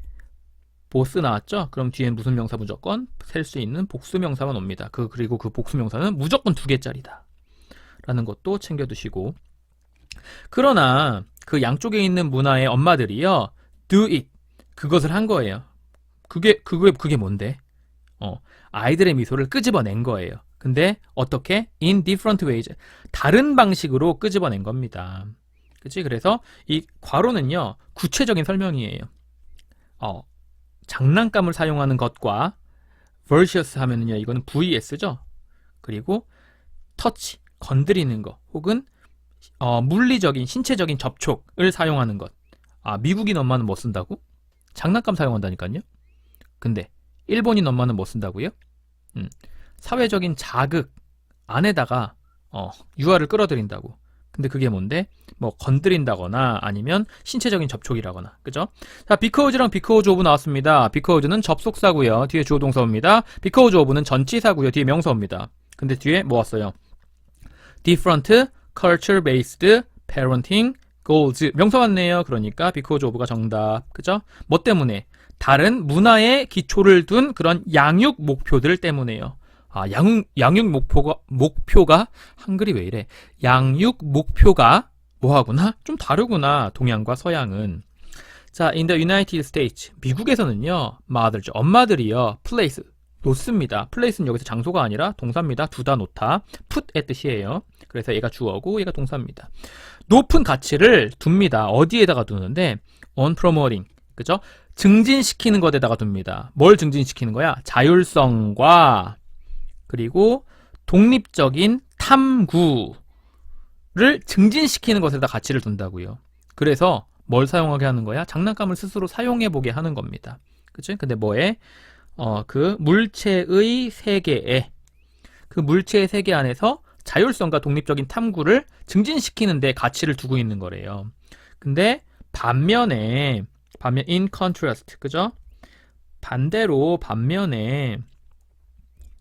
보스 나왔죠? 그럼 뒤엔 무슨 명사 무조건 셀 수 있는 복수 명사만 옵니다. 그리고 그 복수 명사는 무조건 2개짜리다 라는 것도 챙겨두시고, 그러나 그 양쪽에 있는 문화의 엄마들이요, do it, 그것을 한 거예요. 그게 뭔데? 아이들의 미소를 끄집어낸 거예요. 근데 어떻게? In different ways, 다른 방식으로 끄집어낸 겁니다. 그치? 그래서 이 괄호는요, 구체적인 설명이에요. 장난감을 사용하는 것과 versus 하면은요, 이거는 vs죠. 그리고 touch, 건드리는 거, 혹은 물리적인, 신체적인 접촉을 사용하는 것. 미국인 엄마는 뭐 쓴다고? 장난감 사용한다니까요. 근데 일본인 엄마는 뭐 쓴다고요? 사회적인 자극 안에다가 유아를 끌어들인다고. 근데 그게 뭔데? 뭐 건드린다거나 아니면 신체적인 접촉이라거나, 그죠? 자, because랑 because of 나왔습니다. because는 접속사고요. 뒤에 주어 동사입니다. because of는 전치사고요. 뒤에 명사입니다. 근데 뒤에 뭐 왔어요? different culture based parenting goals, 명사 왔네요. 그러니까 because of가 정답, 그죠? 뭐 때문에? 다른 문화의 기초를 둔 그런 양육 목표들 때문에요. 양육 목표가 한글이 왜 이래? 양육 목표가 뭐하구나? 좀 다르구나. 동양과 서양은. 자, in the United States, 미국에서는요, mothers, 엄마들이요, place, 놓습니다. place는 여기서 장소가 아니라 동사입니다. 두다, 놓다. put의 뜻이에요. 그래서 얘가 주어고 얘가 동사입니다. 높은 가치를 둡니다. 어디에다가 두는데? on promoting, 그죠? 증진시키는 것에다가 둡니다. 뭘 증진시키는 거야? 자율성과 그리고 독립적인 탐구를 증진시키는 것에다 가치를 둔다고요. 그래서 뭘 사용하게 하는 거야? 장난감을 스스로 사용해보게 하는 겁니다. 그치? 근데 뭐에? 그 물체의 세계에, 그 물체의 세계 안에서 자율성과 독립적인 탐구를 증진시키는 데 가치를 두고 있는 거래요. 근데 반면에 in contrast, 그죠? 반면에,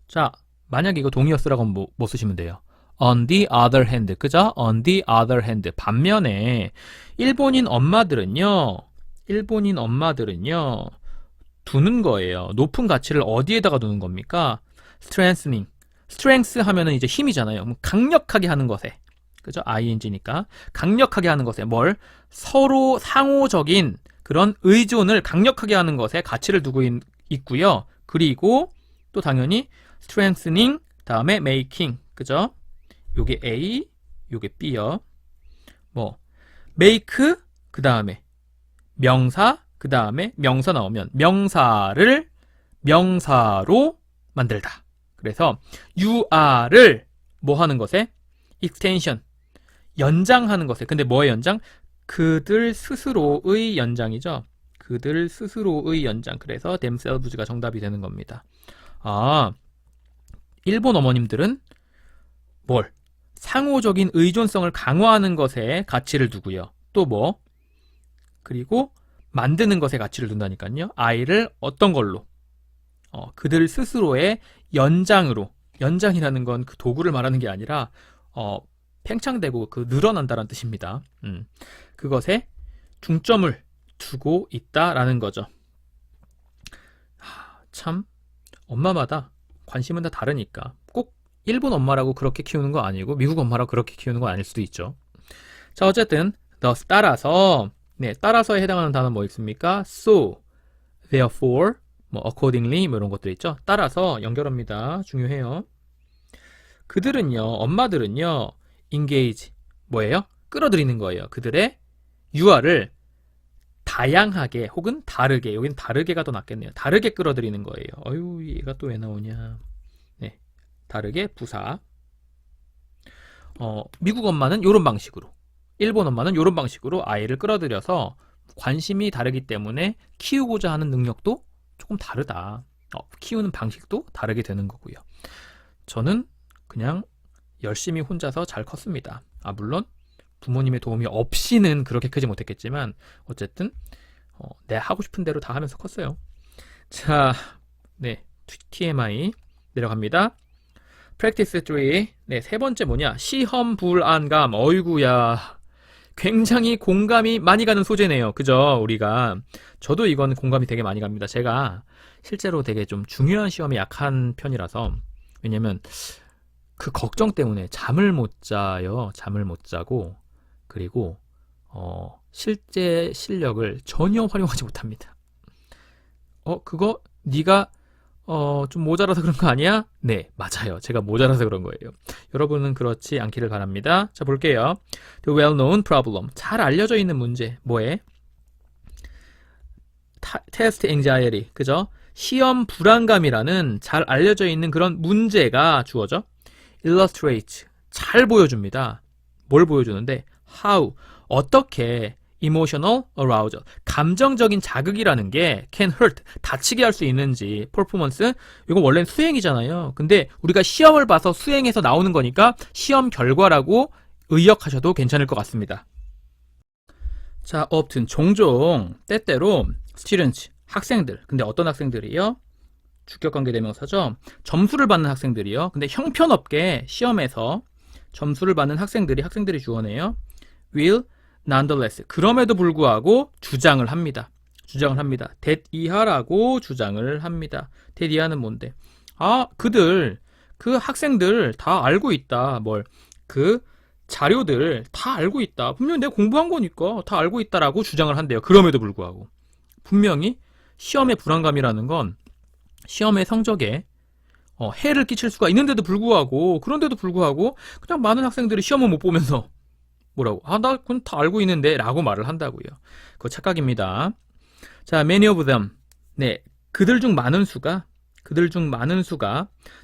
자, 만약에 이거 동의어쓰라고 하면 뭐 쓰시면 돼요? on the other hand, 그죠? on the other hand. 반면에 일본인 엄마들은요, 두는 거예요. 높은 가치를 어디에다가 두는 겁니까? strengthening. strength 하면은 이제 힘이잖아요. 강력하게 하는 것에, 그죠? ing니까 강력하게 하는 것에, 뭘? 서로 상호적인 그런 의존을 강력하게 하는 것에 가치를 두고 있고요. 그리고 또 당연히 strengthening 다음에 making, 그죠? 요게 A, 요게 B요. 뭐 make 그 다음에 명사, 그 다음에 명사 나오면 명사를 명사로 만들다. 그래서 유아를 뭐 하는 것에? extension, 연장하는 것에. 근데 뭐의 연장? 그들 스스로의 연장이죠. 그들 스스로의 연장. 그래서 themselves가 정답이 되는 겁니다. 일본 어머님들은 뭘? 상호적인 의존성을 강화하는 것에 가치를 두고요. 또 뭐? 그리고 만드는 것에 가치를 둔다니까요. 아이를 어떤 걸로? 그들 스스로의 연장으로. 연장이라는 건 그 도구를 말하는 게 아니라 팽창되고 늘어난다는 뜻입니다. 그것에 중점을 두고 있다라는 거죠. 참 엄마마다 관심은 다 다르니까 꼭 일본 엄마라고 그렇게 키우는 거 아니고 미국 엄마라고 그렇게 키우는 거 아닐 수도 있죠. 자, 어쨌든 thus, 따라서, 네, 따라서에 해당하는 단어 뭐 있습니까? so, therefore, 뭐 accordingly 뭐 이런 것들 있죠. 따라서 연결합니다. 중요해요. 그들은요, 엄마들은요, engage, 뭐예요? 끌어들이는 거예요. 그들의 유아를 다양하게 혹은 다르게, 여기는 다르게가 더 낫겠네요. 다르게 끌어들이는 거예요. 어휴, 얘가 또 왜 나오냐. 네, 다르게 부사. 미국 엄마는 요런 방식으로, 일본 엄마는 요런 방식으로 아이를 끌어들여서 관심이 다르기 때문에 키우고자 하는 능력도 조금 다르다. 키우는 방식도 다르게 되는 거고요. 저는 그냥 열심히 혼자서 잘 컸습니다. 물론 부모님의 도움이 없이는 그렇게 크지 못했겠지만 어쨌든 내 하고 싶은 대로 다 하면서 컸어요. 자, 네, TMI 내려갑니다. Practice 3. 네, 세 번째 뭐냐? 시험 불안감. 어이구야. 굉장히 공감이 많이 가는 소재네요. 그죠? 우리가. 저도 이건 공감이 되게 많이 갑니다. 제가 실제로 되게 좀 중요한 시험에 약한 편이라서. 왜냐면 그 걱정 때문에 잠을 못 자요. 잠을 못 자고. 그리고 실제 실력을 전혀 활용하지 못합니다. 그거 네가 좀 모자라서 그런 거 아니야? 네, 맞아요. 제가 모자라서 그런 거예요. 여러분은 그렇지 않기를 바랍니다. 자, 볼게요. The well-known problem. 잘 알려져 있는 문제. 뭐에? Test anxiety. 그죠? 시험 불안감이라는 잘 알려져 있는 그런 문제가 주어져. Illustrate. 잘 보여줍니다. 뭘 보여주는데? How. 어떻게 emotional arousal, 감정적인 자극이라는 게 can hurt, 다치게 할 수 있는지, performance, 이건 원래는 수행이잖아요. 근데 우리가 시험을 봐서 수행해서 나오는 거니까 시험 결과라고 의역하셔도 괜찮을 것 같습니다. 자, often, 종종, 때때로 students, 학생들, 근데 어떤 학생들이요? 주격관계대명사죠. 점수를 받는 학생들이요. 근데 형편없게 시험에서 점수를 받는 학생들이 주어네요. will nonetheless, 그럼에도 불구하고 주장을 합니다. that 이하라고 주장을 합니다. that 이하는 뭔데? 그 학생들 다 알고 있다. 그 자료들 다 알고 있다. 분명히 내가 공부한 거니까 다 알고 있다라고 주장을 한대요. 그럼에도 불구하고. 분명히 시험의 불안감이라는 건 시험의 성적에 해를 끼칠 수가 있는데도 불구하고, 그런데도 불구하고 그냥 많은 학생들이 시험을 못 보면서 뭐라고? 나 그건 다 알고 있는데 라고 말을 한다고요. 그거 착각입니다. 자, many of them. 네, 그들 중 많은 수가.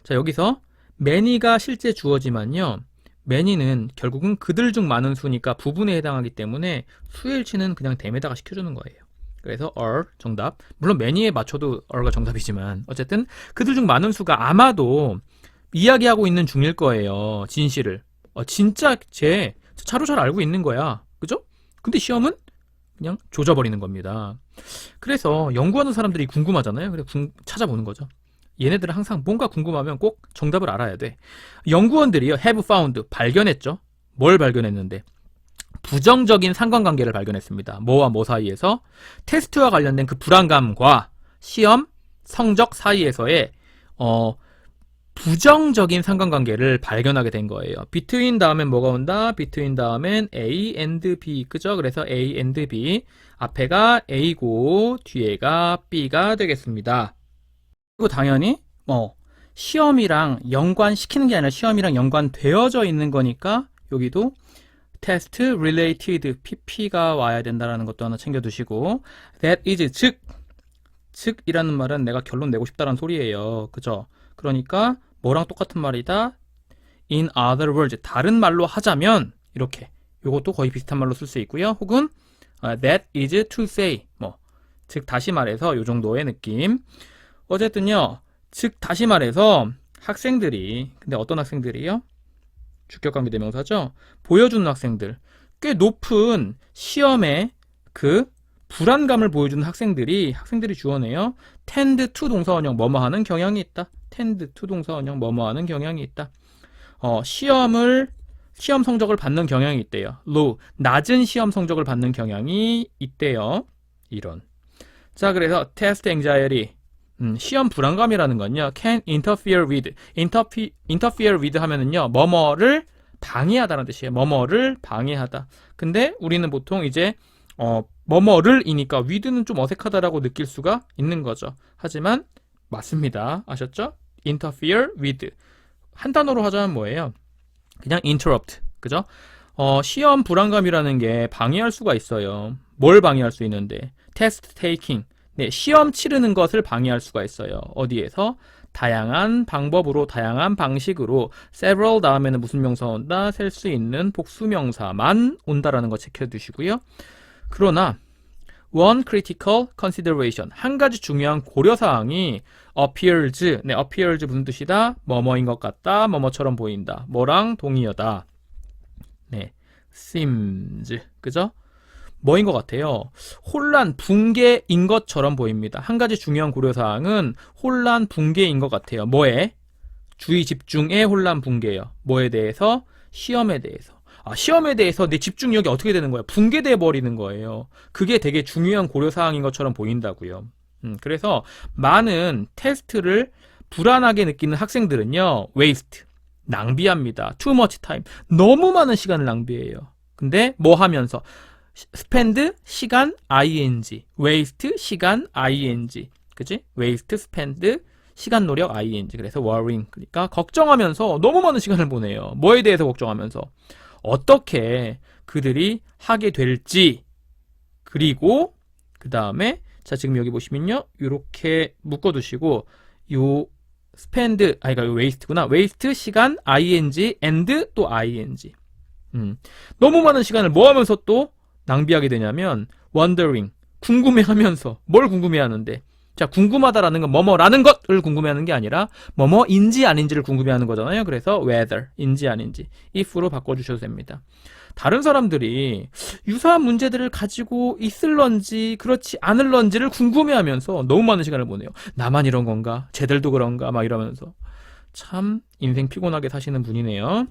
자, 여기서 many가 실제 주어지만요. many는 결국은 그들 중 많은 수니까 부분에 해당하기 때문에 수의 일치는 그냥 them에다가 시켜주는 거예요. 그래서 are 정답. 물론 many에 맞춰도 are가 정답이지만 어쨌든 그들 중 많은 수가 아마도 이야기하고 있는 중일 거예요. 진실을. 진짜 쟤 차로 잘 알고 있는 거야. 그죠? 근데 시험은 그냥 조져버리는 겁니다. 그래서 연구하는 사람들이 궁금하잖아요. 그래 찾아보는 거죠. 얘네들은 항상 뭔가 궁금하면 꼭 정답을 알아야 돼. 연구원들이요, have found, 발견했죠. 뭘 발견했는데? 부정적인 상관관계를 발견했습니다. 뭐와 뭐 사이에서? 테스트와 관련된 그 불안감과 시험 성적 사이에서의 부정적인 상관관계를 발견하게 된 거예요. between 다음엔 뭐가 온다? between 다음엔 A and B. 그죠? 그래서 A and B. 앞에가 A고 뒤에가 B가 되겠습니다. 그리고 당연히 시험이랑 연관시키는 게 아니라 시험이랑 연관되어져 있는 거니까 여기도 test related pp가 와야 된다는 것도 하나 챙겨두시고, that is 즉이라는 말은 내가 결론 내고 싶다는 소리예요. 그죠? 그러니까 뭐랑 똑같은 말이다? in other words, 다른 말로 하자면 이렇게, 요것도 거의 비슷한 말로 쓸 수 있고요. 혹은 that is to say, 즉 다시 말해서 요 정도의 느낌. 어쨌든요, 즉 다시 말해서 학생들이, 근데 어떤 학생들이요? 주격관계대명사죠. 보여주는 학생들, 꽤 높은 시험에 그 불안감을 보여주는 학생들이 주어네요. tend to 동사원형 뭐뭐하는 경향이 있다. tend to 동사원형 뭐뭐하는 경향이 있다. 시험 성적을 받는 경향이 있대요. low, 낮은 시험 성적을 받는 경향이 있대요. 이런. 자, 그래서 test anxiety, 시험 불안감이라는 건요, can interfere with 하면은요, 뭐뭐를 방해하다라는 뜻이에요. 뭐뭐를 방해하다. 근데 우리는 보통 이제 뭐뭐를 이니까 with는 좀 어색하다라고 느낄 수가 있는 거죠. 하지만 맞습니다. 아셨죠? interfere with. 한 단어로 하자면 뭐예요? 그냥 interrupt. 그죠? 시험 불안감이라는 게 방해할 수가 있어요. 뭘 방해할 수 있는데? test taking. 네, 시험 치르는 것을 방해할 수가 있어요. 어디에서? 다양한 방법으로, 다양한 방식으로, several 다음에는 무슨 명사 온다? 셀 수 있는 복수명사만 온다라는 거 체크해두시고요. 그러나 one critical consideration, 한 가지 중요한 고려사항이 appears, 네, appears 무슨 뜻이다? 뭐뭐인 것 같다, 뭐뭐처럼 보인다, 뭐랑 동의어다. 네, seems, 그죠? 뭐인 것 같아요? 혼란, 붕괴인 것처럼 보입니다. 한 가지 중요한 고려사항은 혼란, 붕괴인 것 같아요. 뭐에? 주의 집중의 혼란, 붕괴요. 뭐에 대해서? 시험에 대해서. 시험에 대해서 내 집중력이 어떻게 되는 거야? 붕괴돼 버리는 거예요. 그게 되게 중요한 고려사항인 것처럼 보인다고요. 그래서 많은 테스트를 불안하게 느끼는 학생들은요, waste, 낭비합니다. too much time, 너무 많은 시간을 낭비해요. 근데 뭐 하면서? spend, 시간, ing, waste, 시간, ing, 그치? waste, spend, 시간, 노력, ing. 그래서 worrying, 그러니까 걱정하면서 너무 많은 시간을 보내요. 뭐에 대해서 걱정하면서? 어떻게 그들이 하게 될지. 그리고 그 다음에 자, 지금 여기 보시면요, 이렇게 묶어두시고, 요 spend, 그러니까 요 waste구나. waste, 시간, ing, and 또 ing. 너무 많은 시간을 뭐 하면서 또 낭비하게 되냐면 wondering, 궁금해하면서. 뭘 궁금해하는데? 자, 궁금하다라는 건 뭐뭐라는 것을 궁금해하는 게 아니라 뭐뭐인지 아닌지를 궁금해하는 거잖아요. 그래서 whether인지 아닌지 if로 바꿔주셔도 됩니다. 다른 사람들이 유사한 문제들을 가지고 있을런지 그렇지 않을런지를 궁금해하면서 너무 많은 시간을 보내요. 나만 이런 건가? 쟤들도 그런가? 막 이러면서. 참 인생 피곤하게 사시는 분이네요.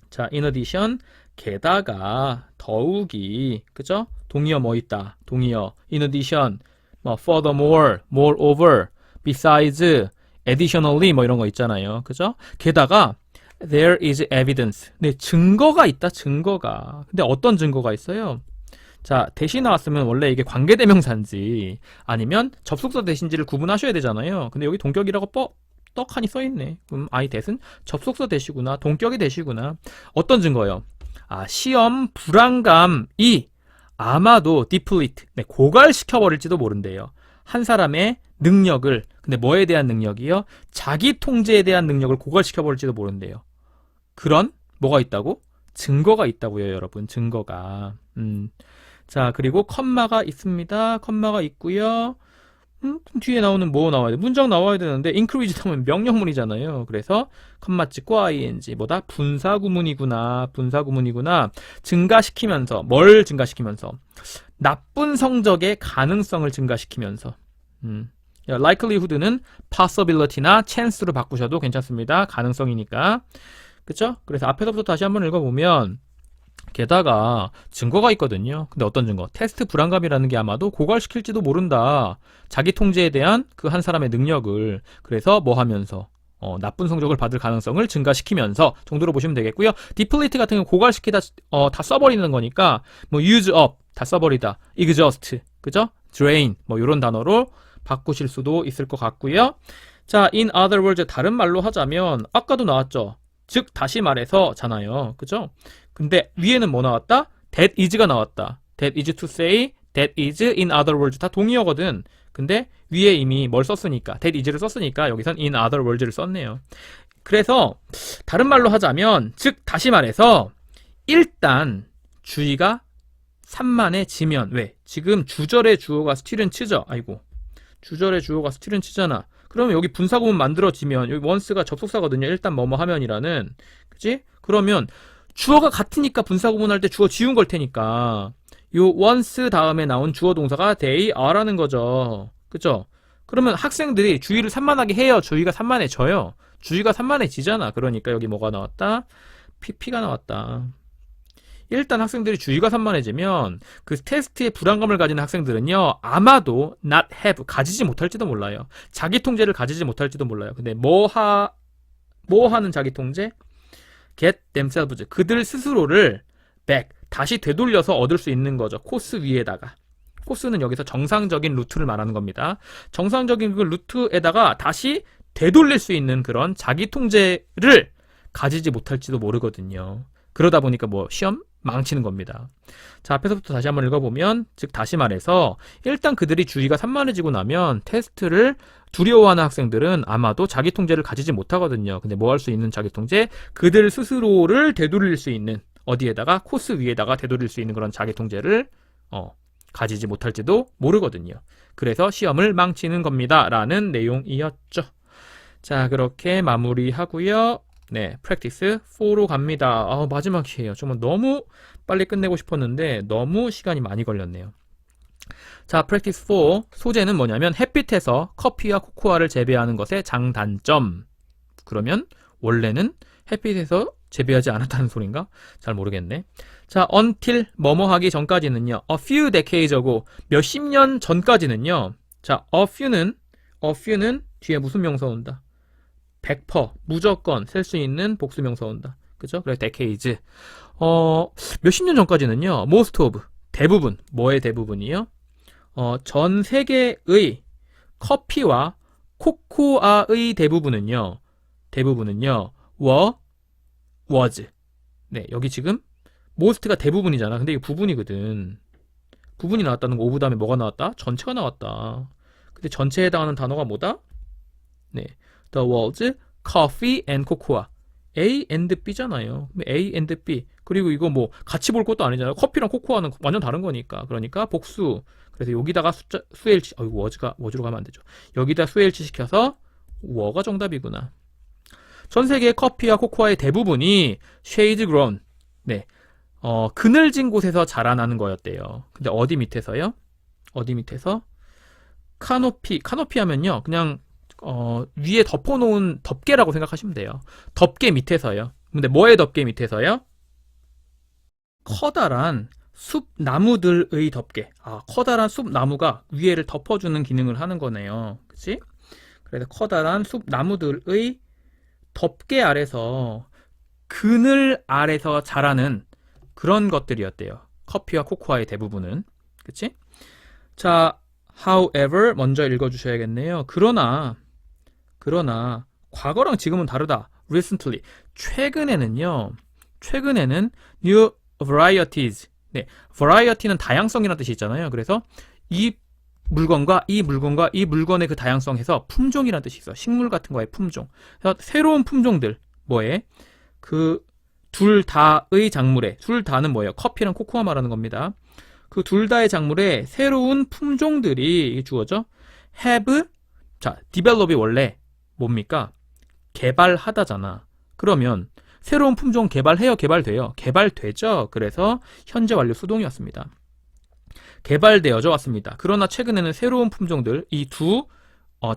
자, in addition, 게다가, 더욱이, 그죠? 동의어 뭐 있다? 동의어. in addition, 뭐 furthermore, moreover, besides, additionally 뭐 이런 거 있잖아요. 그죠? 게다가 there is evidence. 네, 증거가 있다. 증거가. 근데 어떤 증거가 있어요? 자, 대시 나왔으면 원래 이게 관계대명사인지 아니면 접속사 대신지를 구분하셔야 되잖아요. 근데 여기 동격이라고 떡하니 써있네. 그럼 대신 접속사 대시구나. 동격이 대시구나. 어떤 증거요? 시험 불안감이 아마도 deplete, 네, 고갈시켜버릴지도 모른대요. 한 사람의 능력을, 근데 뭐에 대한 능력이요? 자기 통제에 대한 능력을 고갈시켜버릴지도 모른대요. 그런 뭐가 있다고? 증거가 있다고요, 여러분. 증거가. 자, 그리고 컴마가 있습니다. 컴마가 있고요. 뒤에 나오는 뭐 나와야 돼? 문장 나와야 되는데 increase 하면 명령문이잖아요. 그래서 컴마 찍고 ing, 뭐다? 분사구문이구나. 분사구문이구나. 증가시키면서, 뭘 증가시키면서? 나쁜 성적의 가능성을 증가시키면서. likelihood는 possibility나 chance로 바꾸셔도 괜찮습니다. 가능성이니까. 그쵸? 그래서 앞에서부터 다시 한번 읽어보면 게다가 증거가 있거든요. 근데 어떤 증거? 테스트 불안감이라는 게 아마도 고갈시킬지도 모른다. 자기 통제에 대한 그 한 사람의 능력을. 그래서 뭐 하면서? 나쁜 성적을 받을 가능성을 증가시키면서 정도로 보시면 되겠고요. deplete 같은 경우 고갈시키다, 다 써버리는 거니까 뭐 use up, 다 써버리다. exhaust, 그죠? drain, 뭐 이런 단어로 바꾸실 수도 있을 것 같고요. 자, in other words, 다른 말로 하자면 아까도 나왔죠. 즉 다시 말해서 잖아요. 그죠? 근데 위에는 뭐 나왔다? that is가 나왔다. that is to say, that is, in other words 다 동의어거든. 근데 위에 이미 뭘 썼으니까, that is를 썼으니까 여기선 in other words를 썼네요. 그래서 다른 말로 하자면, 즉 다시 말해서 일단 주의가 산만해지면, 왜? 지금 주절의 주어가 스틸은 치죠. 아이고, 주절의 주어가 스틸은 치잖아. 그러면 여기 분사구문 만들어지면 여기 once가 접속사거든요. 일단 뭐뭐 하면이라는. 그치? 그러면 주어가 같으니까 분사구문 할 때 주어 지운 걸 테니까 요 once 다음에 나온 주어 동사가 they are라는 거죠. 그쵸? 그러면 학생들이 주의를 산만하게 해요. 주의가 산만해져요. 주의가 산만해지잖아. 그러니까 여기 뭐가 나왔다? PP가 나왔다. 일단 학생들이 주의가 산만해지면 그 테스트에 불안감을 가지는 학생들은요, 아마도 not have, 가지지 못할지도 몰라요. 자기 통제를 가지지 못할지도 몰라요. 근데 뭐 하는 자기 통제? get themselves, 그들 스스로를 back, 다시 되돌려서 얻을 수 있는 거죠. 코스 위에다가. 코스는 여기서 정상적인 루트를 말하는 겁니다. 정상적인 그 루트에다가 다시 되돌릴 수 있는 그런 자기 통제를 가지지 못할지도 모르거든요. 그러다 보니까 뭐 시험 망치는 겁니다. 자, 앞에서부터 다시 한번 읽어보면, 즉 다시 말해서 일단 그들이 주의가 산만해지고 나면 테스트를 두려워하는 학생들은 아마도 자기 통제를 가지지 못하거든요. 근데 뭐 할 수 있는 자기 통제? 그들 스스로를 되돌릴 수 있는, 어디에다가? 코스 위에다가 되돌릴 수 있는 그런 자기 통제를 가지지 못할지도 모르거든요. 그래서 시험을 망치는 겁니다. 라는 내용이었죠. 자, 그렇게 마무리하고요. 네, 프랙티스 4로 갑니다. 마지막이에요. 정말 너무 빨리 끝내고 싶었는데 너무 시간이 많이 걸렸네요. 자, 프랙티스 4 소재는 뭐냐면 햇빛에서 커피와 코코아를 재배하는 것의 장단점. 그러면 원래는 햇빛에서 재배하지 않았다는 소린가? 잘 모르겠네. 자, until 뭐뭐 하기 전까지는요. a few decades ago 몇십 년 전까지는요. 자, a few는 뒤에 무슨 명사 온다? 100% 무조건 셀 수 있는 복수 명사 온다. 그죠? 그래서 decades. 몇십 년 전까지는요. most of 대부분 뭐의 대부분이요? 전 세계의 커피와 코코아의 대부분은요. was. 네, 여기 지금 most가 대부분이잖아. 근데 이게 부분이거든. 부분이 나왔다는 거 오브 다음에 뭐가 나왔다? 전체가 나왔다. 근데 전체에 해당하는 단어가 뭐다? 네, the was coffee and cocoa. A and B잖아요. A and B. 그리고 이거 뭐 같이 볼 것도 아니잖아요. 커피랑 코코아는 완전 다른 거니까. 그러니까 복수. 그래서 여기다가 수일치, 워즈로 가면 안 되죠. 여기다 수일치 시켜서 워가 정답이구나. 전 세계의 커피와 코코아의 대부분이 shade grown. 네. 그늘진 곳에서 자라나는 거였대요. 근데 어디 밑에서요? 어디 밑에서? 카노피 하면요. 그냥 위에 덮어놓은 덮개라고 생각하시면 돼요. 덮개 밑에서요. 근데 뭐의 덮개 밑에서요? 커다란 숲나무들의 덮개. 커다란 숲나무가 위에를 덮어주는 기능을 하는 거네요. 그치? 그래서 커다란 숲나무들의 덮개 아래서 그늘 아래서 자라는 그런 것들이었대요. 커피와 코코아의 대부분은. 그치? 자, however 먼저 읽어주셔야겠네요. 그러나 과거랑 지금은 다르다. recently 최근에는 new varieties. 네, variety는 다양성이라는 뜻이 있잖아요. 그래서 이 물건과 이 물건의 그 다양성에서 품종이라는 뜻이 있어. 식물 같은 거의 품종. 그래서 새로운 품종들 뭐에 그 둘 다의 작물에 둘 다는 뭐예요? 커피랑 코코아 말하는 겁니다. 그 둘 다의 작물에 새로운 품종들이 주어져 have. 자, develop이 원래 뭡니까? 개발하다잖아. 그러면 새로운 품종 개발해요? 개발돼요? 개발되죠. 그래서 현재 완료 수동이었습니다. 개발되어져 왔습니다. 그러나 최근에는 새로운 품종들, 이 두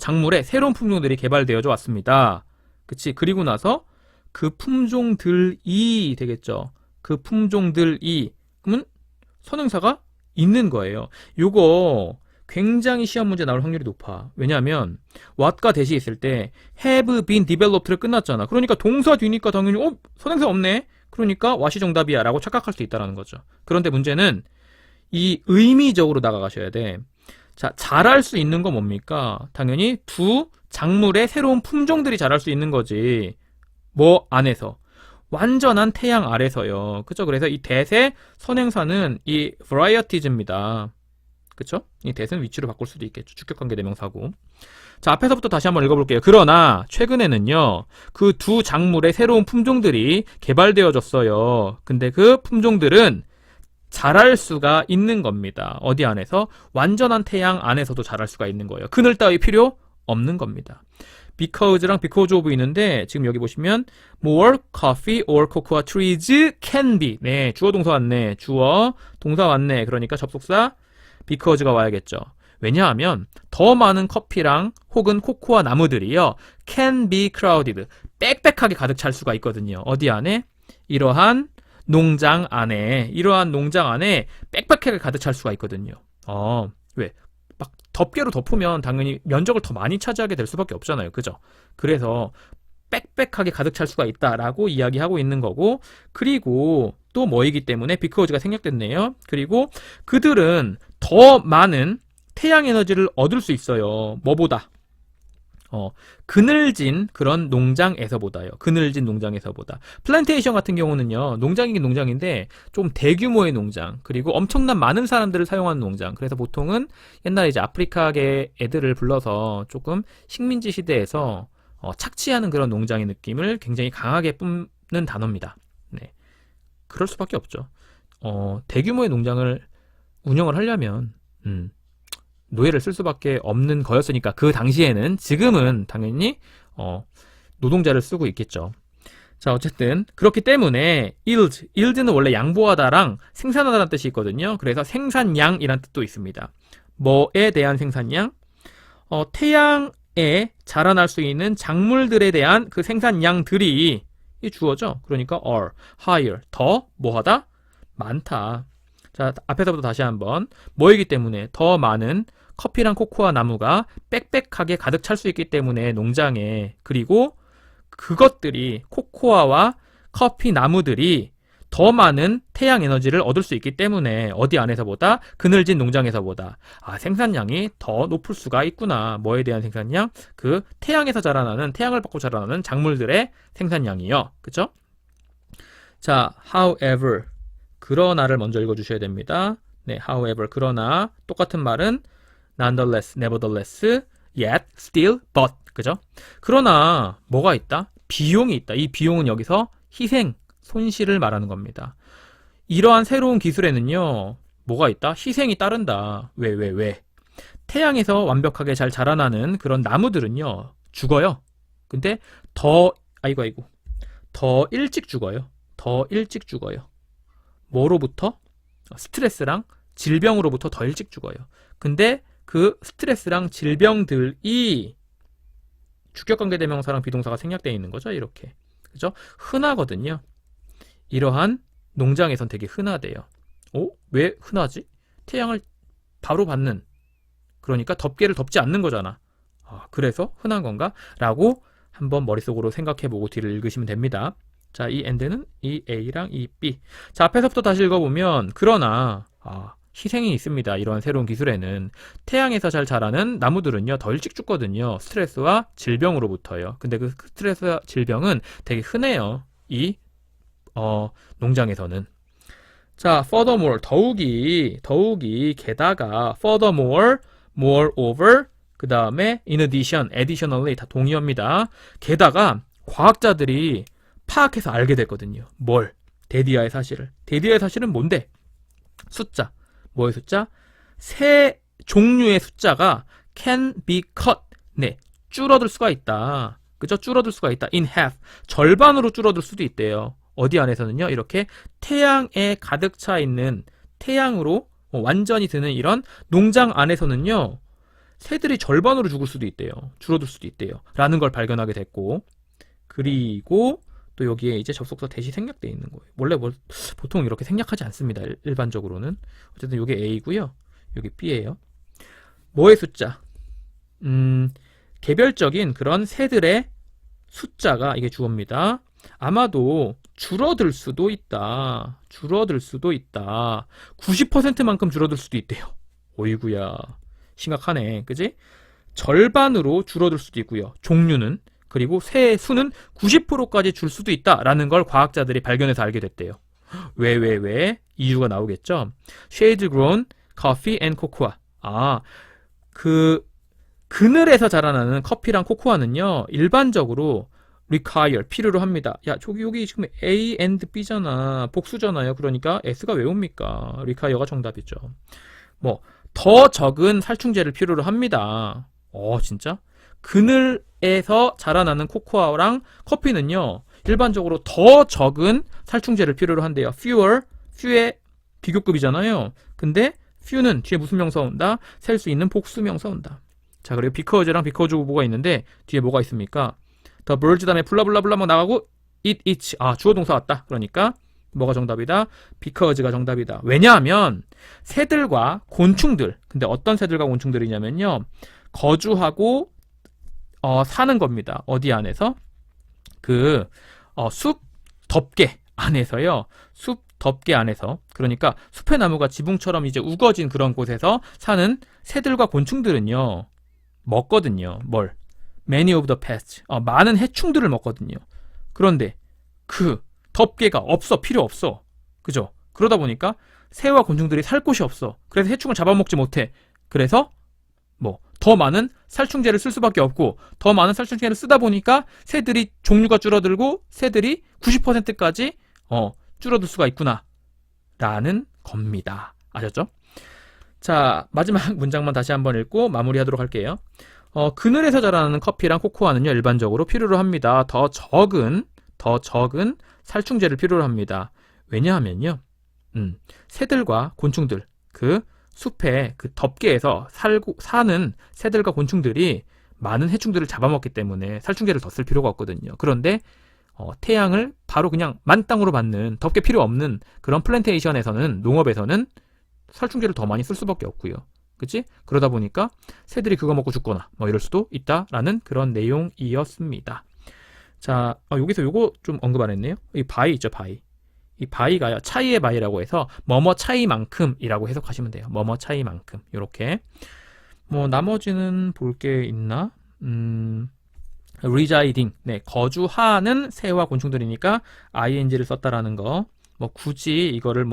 작물에 새로운 품종들이 개발되어져 왔습니다. 그치? 그리고 나서 그 품종들이 되겠죠. 그 품종들이 그러면 선행사가 있는 거예요. 요거 굉장히 시험 문제 나올 확률이 높아. 왜냐하면 what과 that이 있을 때 have been developed를 끝났잖아. 그러니까 동사 뒤니까 당연히 선행사 없네. 그러니까 what이 정답이야 라고 착각할 수 있다는 거죠. 그런데 문제는 이 의미적으로 나가셔야 돼. 자, 자랄 수 있는 건 뭡니까? 당연히 두 작물의 새로운 품종들이 자랄 수 있는 거지. 뭐 안에서? 완전한 태양 아래서요. 그쵸? 그래서 이 that의 선행사는 이 varieties입니다. 그쵸? 이 that은 위치로 바꿀 수도 있겠죠. 주격관계 대명사고. 자, 앞에서부터 다시 한번 읽어볼게요. 그러나 최근에는요. 그 두 작물의 새로운 품종들이 개발되어졌어요. 근데 그 품종들은 자랄 수가 있는 겁니다. 어디 안에서? 완전한 태양 안에서도 자랄 수가 있는 거예요. 그늘 따위 필요 없는 겁니다. because랑 because of 있는데 지금 여기 보시면 more coffee or cocoa trees can be. 네, 주어 동사 왔네. 주어 동사 왔네. 그러니까 접속사 because가 와야겠죠. 왜냐하면 더 많은 커피랑 혹은 코코아 나무들이요 can be crowded. 빽빽하게 가득 찰 수가 있거든요. 어디 안에? 이러한 농장 안에 빽빽하게 가득 찰 수가 있거든요. 왜? 막 덮개로 덮으면 당연히 면적을 더 많이 차지하게 될 수밖에 없잖아요. 그죠? 그래서 빽빽하게 가득 찰 수가 있다라고 이야기하고 있는 거고, 그리고 또 뭐이기 때문에 because가 생략됐네요. 그리고 그들은 더 많은 태양 에너지를 얻을 수 있어요. 뭐보다? 그늘진 그런 농장에서보다요. 그늘진 농장에서보다. 플랜테이션 같은 경우는요, 농장이긴 농장인데 좀 대규모의 농장, 그리고 엄청난 많은 사람들을 사용하는 농장. 그래서 보통은 옛날에 이제 아프리카계 애들을 불러서 조금 식민지 시대에서 착취하는 그런 농장의 느낌을 굉장히 강하게 뿜는 단어입니다. 네. 그럴 수밖에 없죠. 대규모의 농장을 운영을 하려면, 노예를 쓸 수밖에 없는 거였으니까 그 당시에는. 지금은 당연히 노동자를 쓰고 있겠죠. 자, 어쨌든 그렇기 때문에 yield는 원래 양보하다랑 생산하다라는 뜻이 있거든요. 그래서 생산량이란 뜻도 있습니다. 뭐에 대한 생산량? 태양에 자라날 수 있는 작물들에 대한 그 생산량들이 이 주어죠. 그러니까 are, higher, 더 뭐하다? 많다. 자, 앞에서부터 다시 한번. 뭐이기 때문에? 더 많은 커피랑 코코아 나무가 빽빽하게 가득 찰 수 있기 때문에 농장에, 그리고 그것들이, 코코아와 커피 나무들이 더 많은 태양 에너지를 얻을 수 있기 때문에 어디 안에서보다? 그늘진 농장에서보다 생산량이 더 높을 수가 있구나. 뭐에 대한 생산량? 그 태양에서 자라나는, 태양을 받고 자라나는 작물들의 생산량이요. 그쵸? 자, however, 그러나를 먼저 읽어주셔야 됩니다. 네, however, 그러나, 똑같은 말은 nonetheless, nevertheless, yet, still, but. 그죠? 그러나 뭐가 있다? 비용이 있다. 이 비용은 여기서 희생, 손실을 말하는 겁니다. 이러한 새로운 기술에는요, 뭐가 있다? 희생이 따른다. 왜? 태양에서 완벽하게 잘 자라나는 그런 나무들은요, 죽어요. 근데 더 일찍 죽어요. 더 일찍 죽어요. 뭐로부터? 스트레스랑 질병으로부터 더 일찍 죽어요. 근데 그 스트레스랑 질병들이 주격관계 대명사랑 비동사가 생략되어 있는 거죠. 이렇게. 그죠? 흔하거든요. 이러한 농장에선 되게 흔하대요. 왜 흔하지? 태양을 바로 받는, 그러니까 덮개를 덮지 않는 거잖아. 그래서 흔한 건가? 라고 한번 머릿속으로 생각해보고 뒤를 읽으시면 됩니다. 자, 이 and는 이 A랑 이 B. 자, 앞에서부터 다시 읽어보면, 그러나 희생이 있습니다. 이러한 새로운 기술에는. 태양에서 잘 자라는 나무들은요, 더 일찍 죽거든요. 스트레스와 질병으로부터요. 근데 그 스트레스와 질병은 되게 흔해요. 이 농장에서는. 자, furthermore, 더욱이, 게다가, furthermore, moreover, 그 다음에 in addition, additionally 다 동의어입니다. 게다가 과학자들이 파악해서 알게 됐거든요. 뭘? 데디아의 사실을. 데디아의 사실은 뭔데? 숫자. 뭐의 숫자? 세 종류의 숫자가 can be cut. 네, 줄어들 수가 있다. 그죠? 줄어들 수가 있다. in half. 절반으로 줄어들 수도 있대요. 어디 안에서는요? 이렇게 태양에 가득 차 있는, 태양으로 완전히 드는 이런 농장 안에서는요, 새들이 절반으로 죽을 수도 있대요. 줄어들 수도 있대요. 라는 걸 발견하게 됐고, 그리고 또 여기에 이제 접속사 대시 생략되어 있는 거예요. 원래 보통 이렇게 생략하지 않습니다. 일반적으로는. 어쨌든 이게 A고요. 여기 B예요. 뭐의 숫자? 개별적인 그런 새들의 숫자가, 이게 주어입니다. 아마도 줄어들 수도 있다. 90%만큼 줄어들 수도 있대요. 어이구야. 심각하네. 그지? 절반으로 줄어들 수도 있고요. 종류는. 그리고 새 수는 90%까지 줄 수도 있다라는 걸 과학자들이 발견해서 알게 됐대요. 왜? 이유가 나오겠죠. Shade grown coffee and cocoa. 그늘에서 자라나는 커피랑 코코아는요, 일반적으로 require, 필요로 합니다. 야, 여기 지금 A and B잖아. 복수잖아요. 그러니까 S가 왜 옵니까? require가 정답이죠. 더 적은 살충제를 필요로 합니다. 진짜? 그늘에서 자라나는 코코아랑 커피는요, 일반적으로 더 적은 살충제를 필요로 한대요. few의 비교급이잖아요. 근데 few는 뒤에 무슨 명사 온다? 셀 수 있는 복수명사 온다. 자, 그리고 because랑 because of가 있는데 뒤에 뭐가 있습니까? the birds 다음에 블라블라블라 나가고 it eats. 주어 동사 왔다. 그러니까 뭐가 정답이다? because가 정답이다. 왜냐하면 새들과 곤충들, 근데 어떤 새들과 곤충들이냐면요, 거주하고 사는 겁니다. 어디 안에서? 숲 덮개 안에서요. 숲 덮개 안에서. 그러니까 숲의 나무가 지붕처럼 이제 우거진 그런 곳에서 사는 새들과 곤충들은요, 먹거든요. 뭘? many of the pests. 많은 해충들을 먹거든요. 그런데 그 덮개가 없어. 필요 없어. 그죠? 그러다 보니까 새와 곤충들이 살 곳이 없어. 그래서 해충을 잡아먹지 못해. 그래서 더 많은 살충제를 쓸 수밖에 없고, 더 많은 살충제를 쓰다 보니까 새들이 종류가 줄어들고 새들이 90%까지 줄어들 수가 있구나 라는 겁니다. 아셨죠? 자, 마지막 문장만 다시 한번 읽고 마무리하도록 할게요. 그늘에서 자라는 커피랑 코코아는요, 일반적으로 필요로 합니다. 더 적은 살충제를 필요로 합니다. 왜냐하면요, 새들과 곤충들, 그 숲의 그 덮개에서 사는 새들과 곤충들이 많은 해충들을 잡아먹기 때문에 살충제를 더 쓸 필요가 없거든요. 그런데 태양을 바로 그냥 만땅으로 받는 덮개 필요 없는 그런 플랜테이션에서는, 농업에서는 살충제를 더 많이 쓸 수밖에 없고요. 그치? 그러다 보니까 새들이 그거 먹고 죽거나 이럴 수도 있다라는 그런 내용이었습니다. 자, 여기서 요거 좀 언급 안 했네요. 이 바이 있죠, 바이. 이 바이가요, 차이의 바이라고 해서 뭐뭐 차이만큼이라고 해석하시면 돼요. 뭐뭐 차이만큼. 요렇게. 나머지는 볼 게 있나? residing. 네, 거주하는 새와 곤충들이니까 ing를 썼다라는 거. 굳이 이거를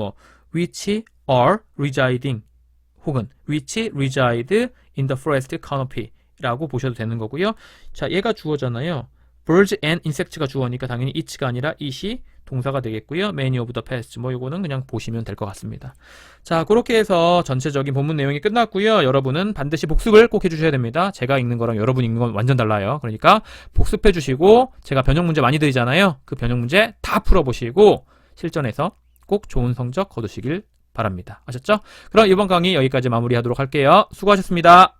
which are residing 혹은 which reside in the forest canopy 라고 보셔도 되는 거고요. 자, 얘가 주어잖아요. birds and insects가 주어니까 당연히 it가 아니라 it이 동사가 되겠고요. many of the pests. 이거는 그냥 보시면 될 것 같습니다. 자, 그렇게 해서 전체적인 본문 내용이 끝났고요. 여러분은 반드시 복습을 꼭 해주셔야 됩니다. 제가 읽는 거랑 여러분이 읽는 건 완전 달라요. 그러니까 복습해 주시고, 제가 변형 문제 많이 드리잖아요. 그 변형 문제 다 풀어보시고 실전에서 꼭 좋은 성적 거두시길 바랍니다. 아셨죠? 그럼 이번 강의 여기까지 마무리하도록 할게요. 수고하셨습니다.